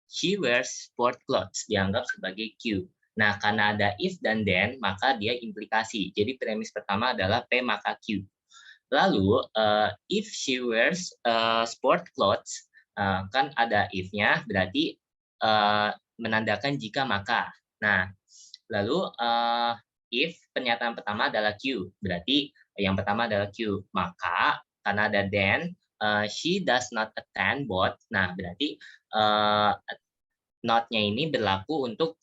Speaker 8: she wears sport clothes dianggap sebagai Q. Nah, karena ada if dan then, maka dia implikasi. Jadi premis pertama adalah P maka Q. Lalu, if she wears sport clothes, kan ada if-nya, berarti menandakan jika maka. Nah, lalu if pernyataan pertama adalah Q, berarti yang pertama adalah Q. Maka, karena ada then, she does not attend both. Nah, berarti not-nya ini berlaku untuk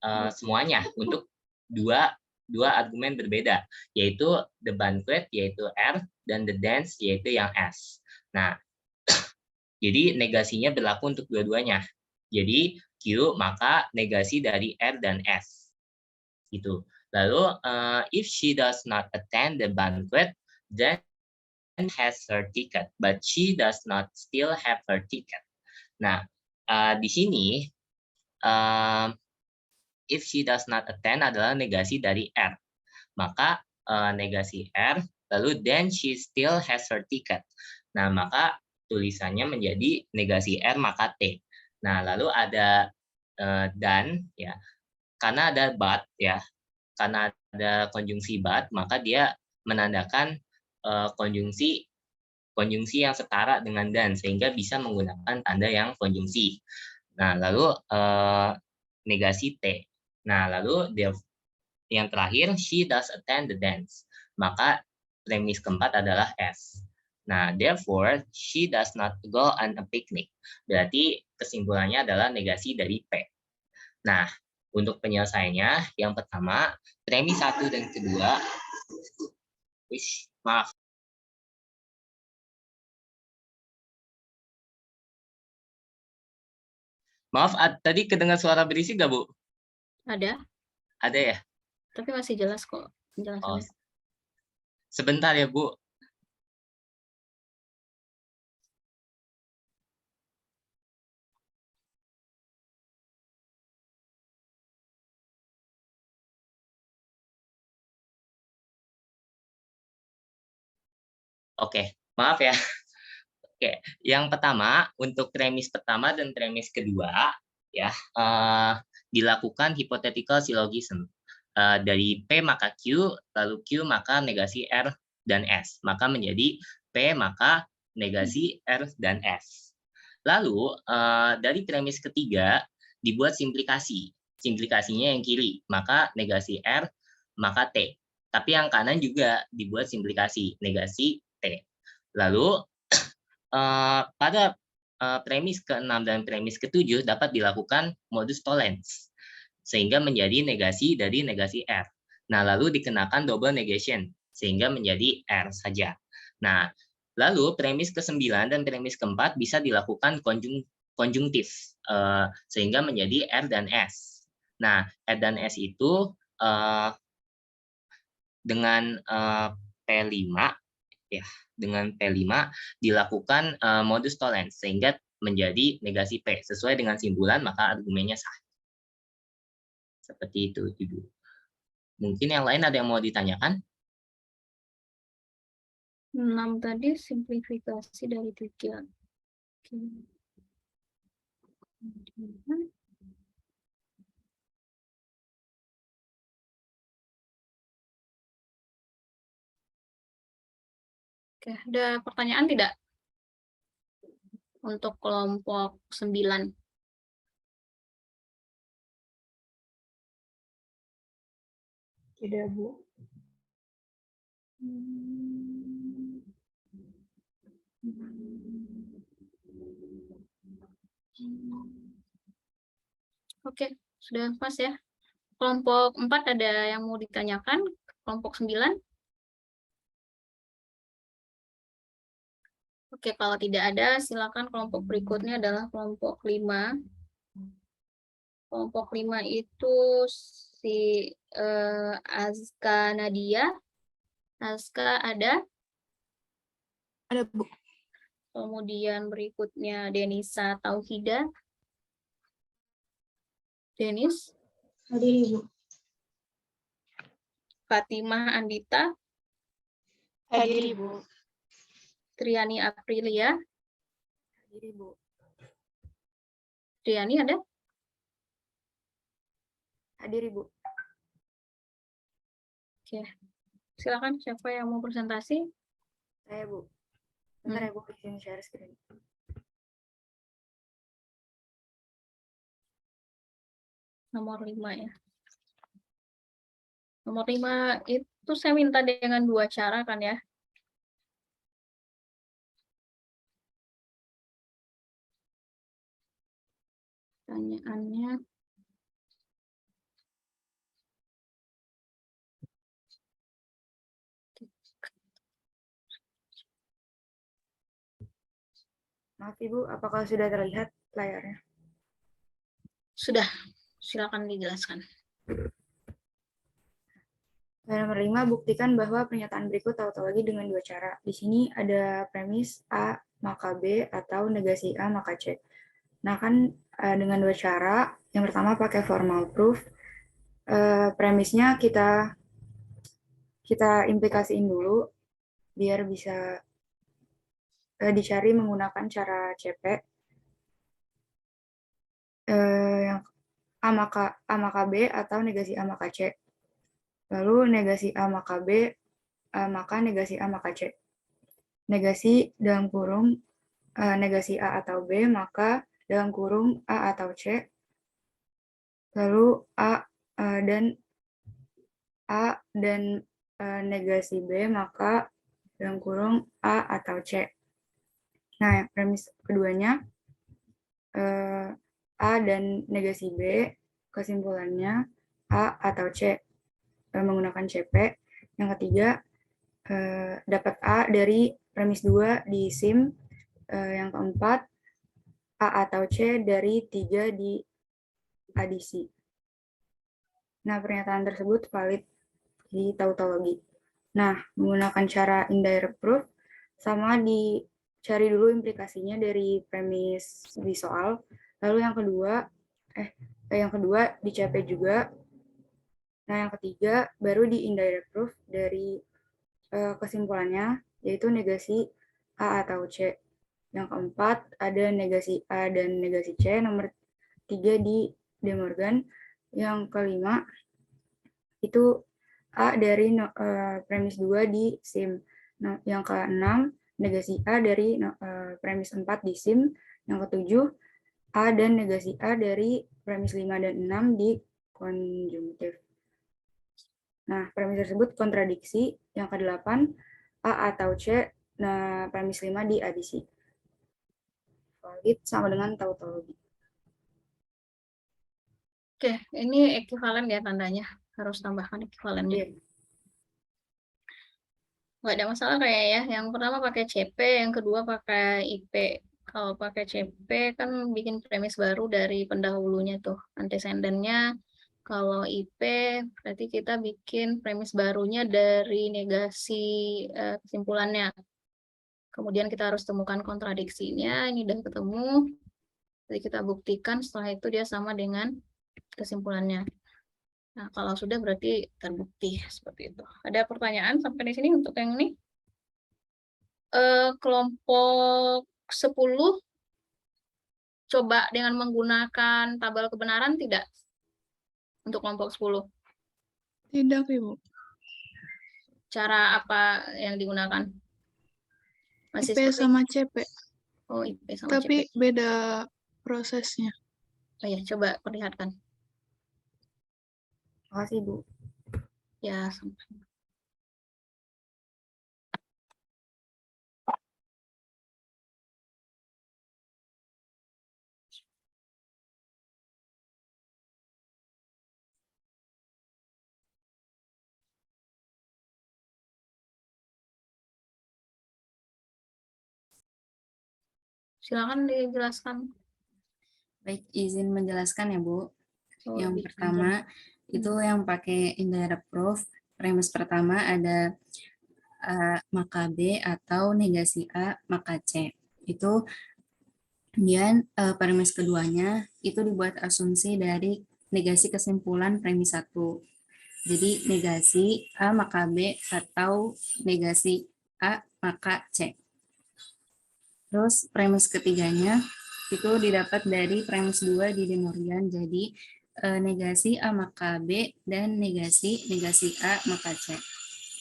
Speaker 8: semuanya, untuk dua argumen berbeda, yaitu the banquet, yaitu R, dan the dance, yaitu yang S. Nah, jadi negasinya berlaku untuk dua-duanya. Jadi Q, maka negasi dari R dan S. Gitu. Lalu, if she does not attend the banquet, then has her ticket, but she does not still have her ticket. Nah, di sini, if she does not attend adalah negasi dari R. Maka negasi R, lalu then she still has her ticket. Nah, maka tulisannya menjadi negasi R maka T. Nah, lalu ada dan, ya, karena ada but, ya, karena ada konjungsi but, maka dia menandakan konjungsi yang setara dengan dan, sehingga bisa menggunakan tanda yang konjungsi. Nah, lalu negasi T. Nah, lalu yang terakhir, she does attend the dance. Maka premis keempat adalah S. Nah, therefore, she does not go on a picnic. Berarti kesimpulannya adalah negasi dari P. Nah, untuk penyelesaiannya, yang pertama, premis 1 dan kedua, maaf. Maaf, tadi kedengar suara berisik nggak, Bu?
Speaker 1: Ada.
Speaker 8: Ada ya?
Speaker 1: Tapi masih jelas kok penjelasannya.
Speaker 8: Oh, sebentar ya, Bu. Oke, maaf ya. Oke, yang pertama untuk premis pertama dan premis kedua, ya, dilakukan hypothetical syllogism. Dari P maka Q, lalu Q maka negasi R dan S, maka menjadi P maka negasi R dan S. Lalu dari premis ketiga dibuat simplikasi. Simplikasinya yang kiri, maka negasi R maka T. Tapi yang kanan juga dibuat simplikasi, negasi T. Lalu pada premis ke-6 dan premis ke-7 dapat dilakukan modus tollens, sehingga menjadi negasi dari negasi R. Nah, lalu dikenakan double negation, sehingga menjadi R saja. Nah, lalu premis ke-9 dan premis ke-4 bisa dilakukan konjungtif, sehingga menjadi R dan S. Nah, R dan S itu dengan P5, ya, dengan P5 dilakukan modus tollens, sehingga menjadi negasi P. Sesuai dengan simpulan, maka argumennya sah. Seperti itu, Ibu. Mungkin yang lain ada yang mau ditanyakan?
Speaker 1: 6 tadi simplifikasi dari 3. Oke. Oke, ada pertanyaan tidak? Untuk kelompok 9.
Speaker 11: Tidak, Bu.
Speaker 1: Oke, sudah pas ya. Kelompok 4 ada yang mau ditanyakan? Kelompok 9? Oke, kalau tidak ada, silakan kelompok berikutnya adalah kelompok 5. Kelompok 5 itu si Azka Nadia. Azka ada?
Speaker 11: Ada, Bu.
Speaker 1: Kemudian berikutnya Denisa Tauhida. Denis?
Speaker 10: Hadir, Ibu.
Speaker 1: Fatimah Andita.
Speaker 11: Hadir, Ibu.
Speaker 1: Triani Aprilia.
Speaker 11: Hadir, Ibu.
Speaker 1: Triani ada?
Speaker 11: Hadir, Ibu.
Speaker 1: Oke. Silakan siapa yang mau presentasi?
Speaker 11: Saya, Bu. Bentar ya, Bu. Izin share screen.
Speaker 1: Nomor 5 ya. Nomor 5 itu saya minta dengan 2 cara kan ya. Pertanyaannya.
Speaker 11: Maaf, Ibu. Apakah sudah terlihat layarnya?
Speaker 1: Sudah. Silakan dijelaskan.
Speaker 11: Nomor 5, buktikan bahwa pernyataan berikut tautologi dengan 2 cara. Di sini ada premis A maka B atau negasi A maka C. Nah, kan dengan 2 cara. Yang pertama pakai formal proof. Premisnya kita implikasiin dulu biar bisa dicari menggunakan cara CP. Yang A maka B atau negasi A maka C. Lalu negasi A maka B maka negasi A maka C. Negasi dalam kurung negasi A atau B maka dalam kurung A atau C. Lalu A dan negasi B maka dalam kurung A atau C. Nah, premis keduanya A dan negasi B kesimpulannya A atau C menggunakan CP. Yang ketiga dapat A dari premis 2 di SIM. Yang keempat A atau C dari 3 di adisi. Nah, pernyataan tersebut valid di tautologi. Nah, menggunakan cara indirect proof sama dicari dulu implikasinya dari premis di soal. Lalu yang kedua di CP juga. Nah, yang ketiga baru di indirect proof dari kesimpulannya, yaitu negasi A atau C. Yang keempat ada negasi A dan negasi C. Nomor 3 di De Morgan. Yang kelima itu A dari premis 2 di SIM. Nah, yang keenam negasi A dari premis 4 di SIM. Yang ketujuh A dan negasi A dari premis 5 dan 6 di konjungtif. Nah, premis tersebut kontradiksi. Yang kedelapan A atau C, nah, premis 5 di adisi. Valid sama dengan tautologi.
Speaker 1: Oke, ini ekuivalen ya tandanya. Harus tambahkan ekuivalennya. Nggak ada masalah kayak ya. Yang pertama pakai CP, yang kedua pakai IP. Kalau pakai CP kan bikin premis baru dari pendahulunya tuh, antecedennya. Kalau IP berarti kita bikin premis barunya dari negasi kesimpulannya. Kemudian kita harus temukan kontradiksinya, ini udah ketemu. Jadi kita buktikan setelah itu dia sama dengan kesimpulannya. Nah, kalau sudah berarti terbukti seperti itu. Ada pertanyaan sampai di sini untuk yang ini? Kelompok 10 coba dengan menggunakan tabel kebenaran tidak? Untuk kelompok 10.
Speaker 11: Tidak, Ibu.
Speaker 1: Cara apa yang digunakan? Masih
Speaker 11: IP sama CP.
Speaker 1: Oh, IP sama
Speaker 11: Tapi
Speaker 1: CP.
Speaker 11: beda prosesnya.
Speaker 1: Oh ya, coba perlihatkan.
Speaker 11: Terima kasih, Bu.
Speaker 1: Ya, sampai. Silakan dijelaskan.
Speaker 11: Baik, izin menjelaskan ya, Bu.
Speaker 1: Oh,
Speaker 11: Yang
Speaker 1: lebih
Speaker 11: pertama, itu yang pakai indirect proof. Premis pertama ada A maka B atau negasi A maka C. Itu kemudian premis keduanya itu dibuat asumsi dari negasi kesimpulan premis 1. Jadi negasi A maka B atau negasi A maka C. Terus premis ketiganya itu didapat dari premis 2 di De Morgan. Jadi negasi A maka B dan negasi A maka C.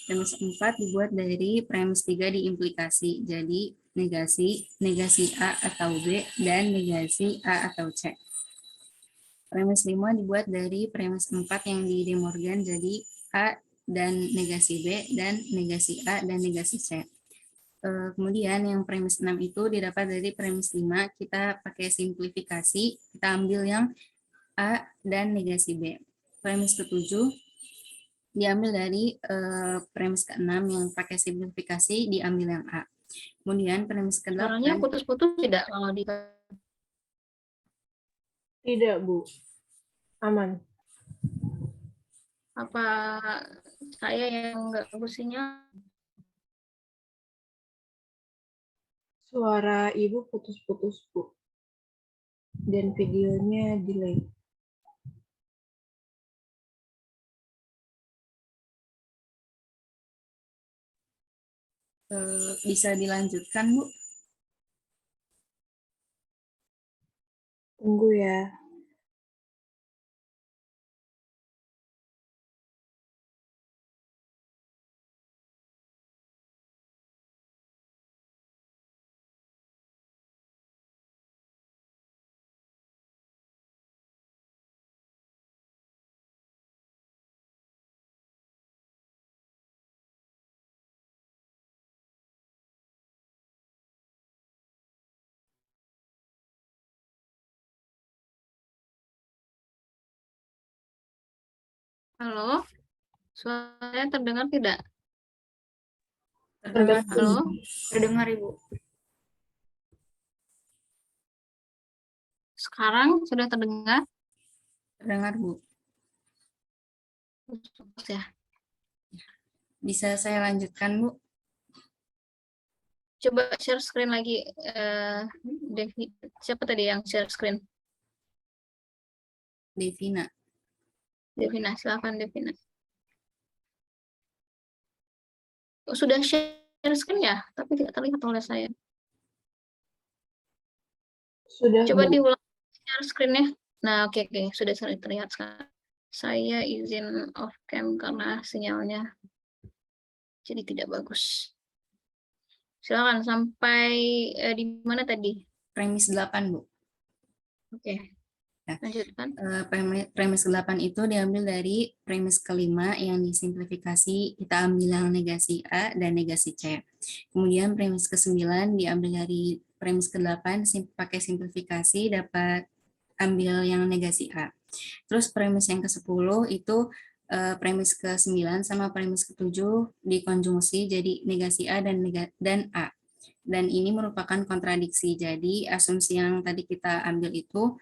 Speaker 11: Premis 4 dibuat dari premis 3 di implikasi. Jadi negasi A atau B dan negasi A atau C. Premis 5 dibuat dari premis 4 yang di De Morgan. Jadi A dan negasi B dan negasi A dan negasi C. Kemudian yang premis 6 itu didapat dari premis 5, kita pakai simplifikasi, kita ambil yang A dan negasi B. Premis ke-7 diambil dari premis ke-6 yang pakai simplifikasi, diambil yang A. Kemudian premis ke-8.
Speaker 1: Suaranya putus-putus tidak kalau di
Speaker 13: Tidak, Bu. Aman.
Speaker 1: apa saya yang nggak bagus sinyal?
Speaker 13: Suara Ibu putus-putus, Bu. Dan videonya delay.
Speaker 11: Bisa dilanjutkan, Bu?
Speaker 13: Tunggu ya.
Speaker 1: Halo, suaranya terdengar tidak?
Speaker 11: Terdengar,
Speaker 1: Halo,
Speaker 11: terdengar, Ibu.
Speaker 1: sekarang sudah terdengar?
Speaker 11: Terdengar, Bu.
Speaker 1: Ya.
Speaker 11: Bisa saya lanjutkan, Bu?
Speaker 1: Coba share screen lagi. Siapa tadi yang share screen?
Speaker 11: Devina.
Speaker 1: Devina, silakan Devina. Oh, sudah share screen ya, tapi tidak terlihat oleh saya.
Speaker 13: Sudah,
Speaker 1: Coba
Speaker 13: Bu.
Speaker 1: diulang share screen-nya. Nah, oke, sudah terlihat sekarang. Saya izin off cam karena sinyalnya jadi tidak bagus. Silakan sampai di mana tadi?
Speaker 11: Premis 8, Bu.
Speaker 1: Oke. Lanjutkan.
Speaker 11: Premis ke-8 itu diambil dari premis ke-5 yang disimplifikasi, kita ambil yang negasi A dan negasi C. Kemudian premis ke-9 diambil dari premis ke-8, pakai simplifikasi, dapat ambil yang negasi A. Terus premis yang ke-10 itu premis ke-9 sama premis ke-7 dikonjungsi jadi negasi A dan A. Dan ini merupakan kontradiksi, jadi asumsi yang tadi kita ambil itu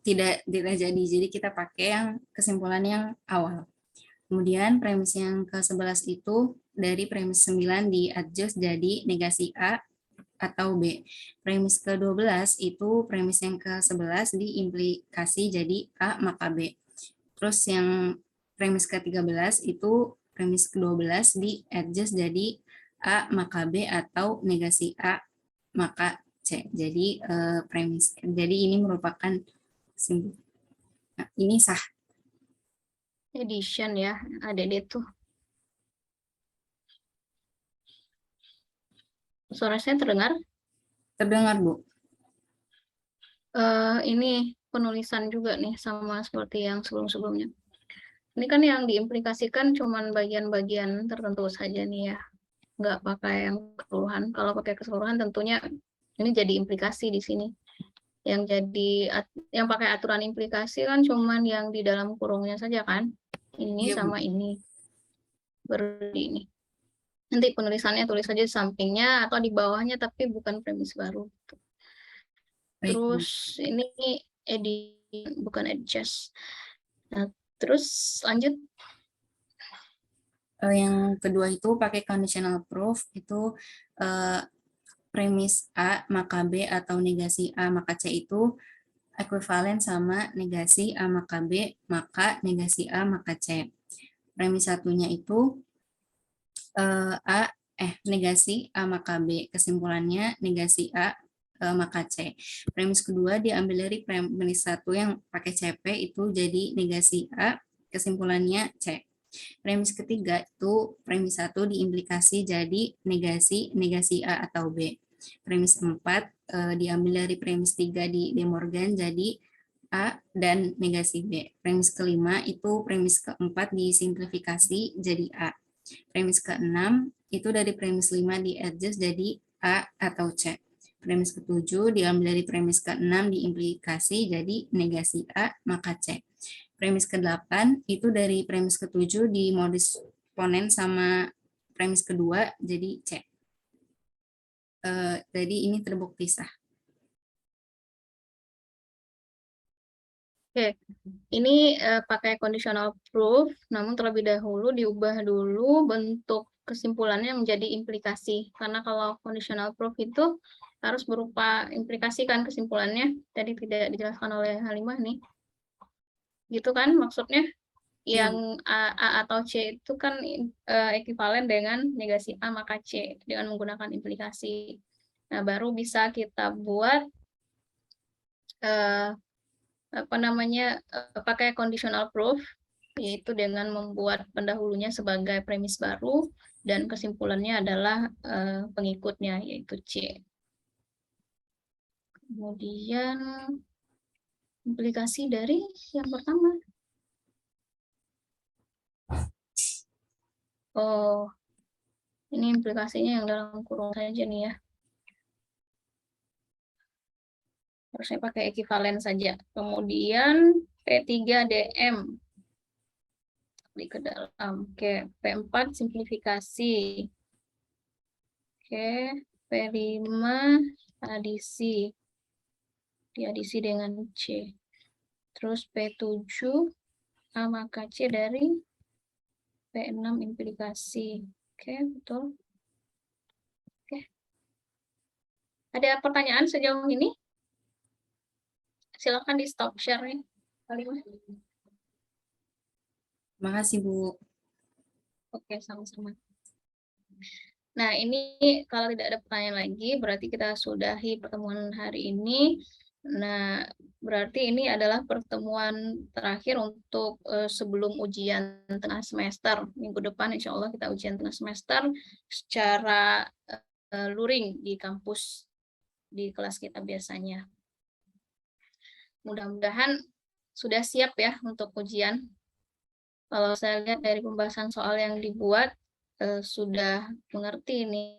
Speaker 11: tidak jadi kita pakai yang kesimpulan yang awal. Kemudian premis yang ke-11 itu dari premis 9 di adjust jadi negasi A atau B. Premis ke-12 itu premis yang ke-11 diimplikasi jadi A maka B. Terus yang premis ke-13 itu premis ke-12 di adjust jadi A maka B atau negasi A maka C. Jadi jadi ini merupakan simbol. Nah, ini sah.
Speaker 1: Edition ya, ada di tuh. Suara saya terdengar?
Speaker 11: Terdengar, Bu.
Speaker 1: Ini penulisan juga nih sama seperti yang sebelum-sebelumnya. Ini kan yang diimplikasikan cuman bagian-bagian tertentu saja nih ya. Nggak pakai yang keseluruhan. Kalau pakai keseluruhan tentunya ini jadi implikasi di sini. Yang pakai aturan implikasi kan cuman yang di dalam kurungnya saja kan. Ini
Speaker 11: Iya,
Speaker 1: sama
Speaker 11: Bu.
Speaker 1: ini. Baru ini. Nanti penulisannya tulis saja di sampingnya atau di bawahnya, tapi bukan premis baru.
Speaker 4: Baik, Bu.
Speaker 1: Terus ini bukan adjust. Nah, terus lanjut.
Speaker 4: Yang kedua itu pakai conditional proof, itu premis A maka B atau negasi A maka C itu ekuivalen sama negasi A maka B maka negasi A maka C. Premis satunya itu negasi A maka B, kesimpulannya negasi A maka C. Premis kedua diambil dari premis satu yang pakai CP itu jadi negasi A, kesimpulannya C. Premis ketiga itu premis satu diimplikasi jadi negasi A atau B. Premis 4 diambil dari premis 3 di De Morgan jadi A dan negasi B. Premis kelima itu premis keempat disimplifikasi jadi A. Premis ke-6 itu dari premis 5 di adjust jadi A atau C. Premis ke-7 diambil dari premis ke-6 diimplikasi jadi negasi A maka C. Premis ke-8 itu dari premis ke-7 di modus ponen sama premis kedua jadi C. Jadi ini terbukti sah.
Speaker 1: Oke, ini pakai conditional proof, namun terlebih dahulu diubah dulu bentuk kesimpulannya menjadi implikasi. Karena kalau conditional proof itu harus berupa implikasi kan kesimpulannya, tadi tidak dijelaskan oleh Halimah nih. Gitu kan maksudnya? Yang A atau C itu kan ekivalen dengan negasi A maka C dengan menggunakan implikasi. Nah, baru bisa kita buat pakai conditional proof, yaitu dengan membuat pendahulunya sebagai premis baru dan kesimpulannya adalah pengikutnya yaitu C. Kemudian implikasi dari yang pertama. Oh, ini implikasinya yang dalam kurung saja nih ya. Harusnya pakai ekivalen saja. Kemudian P3DM. Klik ke dalam. Oke, P4 simplifikasi. Oke, P5 adisi. Diadisi dengan C. Terus P7 A maka C dari P6 implikasi. Oke, betul. Oke. Ada pertanyaan sejauh ini? Silakan di stop share-nya.
Speaker 4: Terima kasih, Bu.
Speaker 1: Oke, sama-sama. Nah, ini kalau tidak ada pertanyaan lagi, berarti kita sudahi pertemuan hari ini. Nah, berarti ini adalah pertemuan terakhir untuk sebelum ujian tengah semester. Minggu depan, insya Allah kita ujian tengah semester secara luring di kampus, di kelas kita biasanya. Mudah-mudahan sudah siap ya untuk ujian. Kalau saya lihat dari pembahasan soal yang dibuat, sudah mengerti ini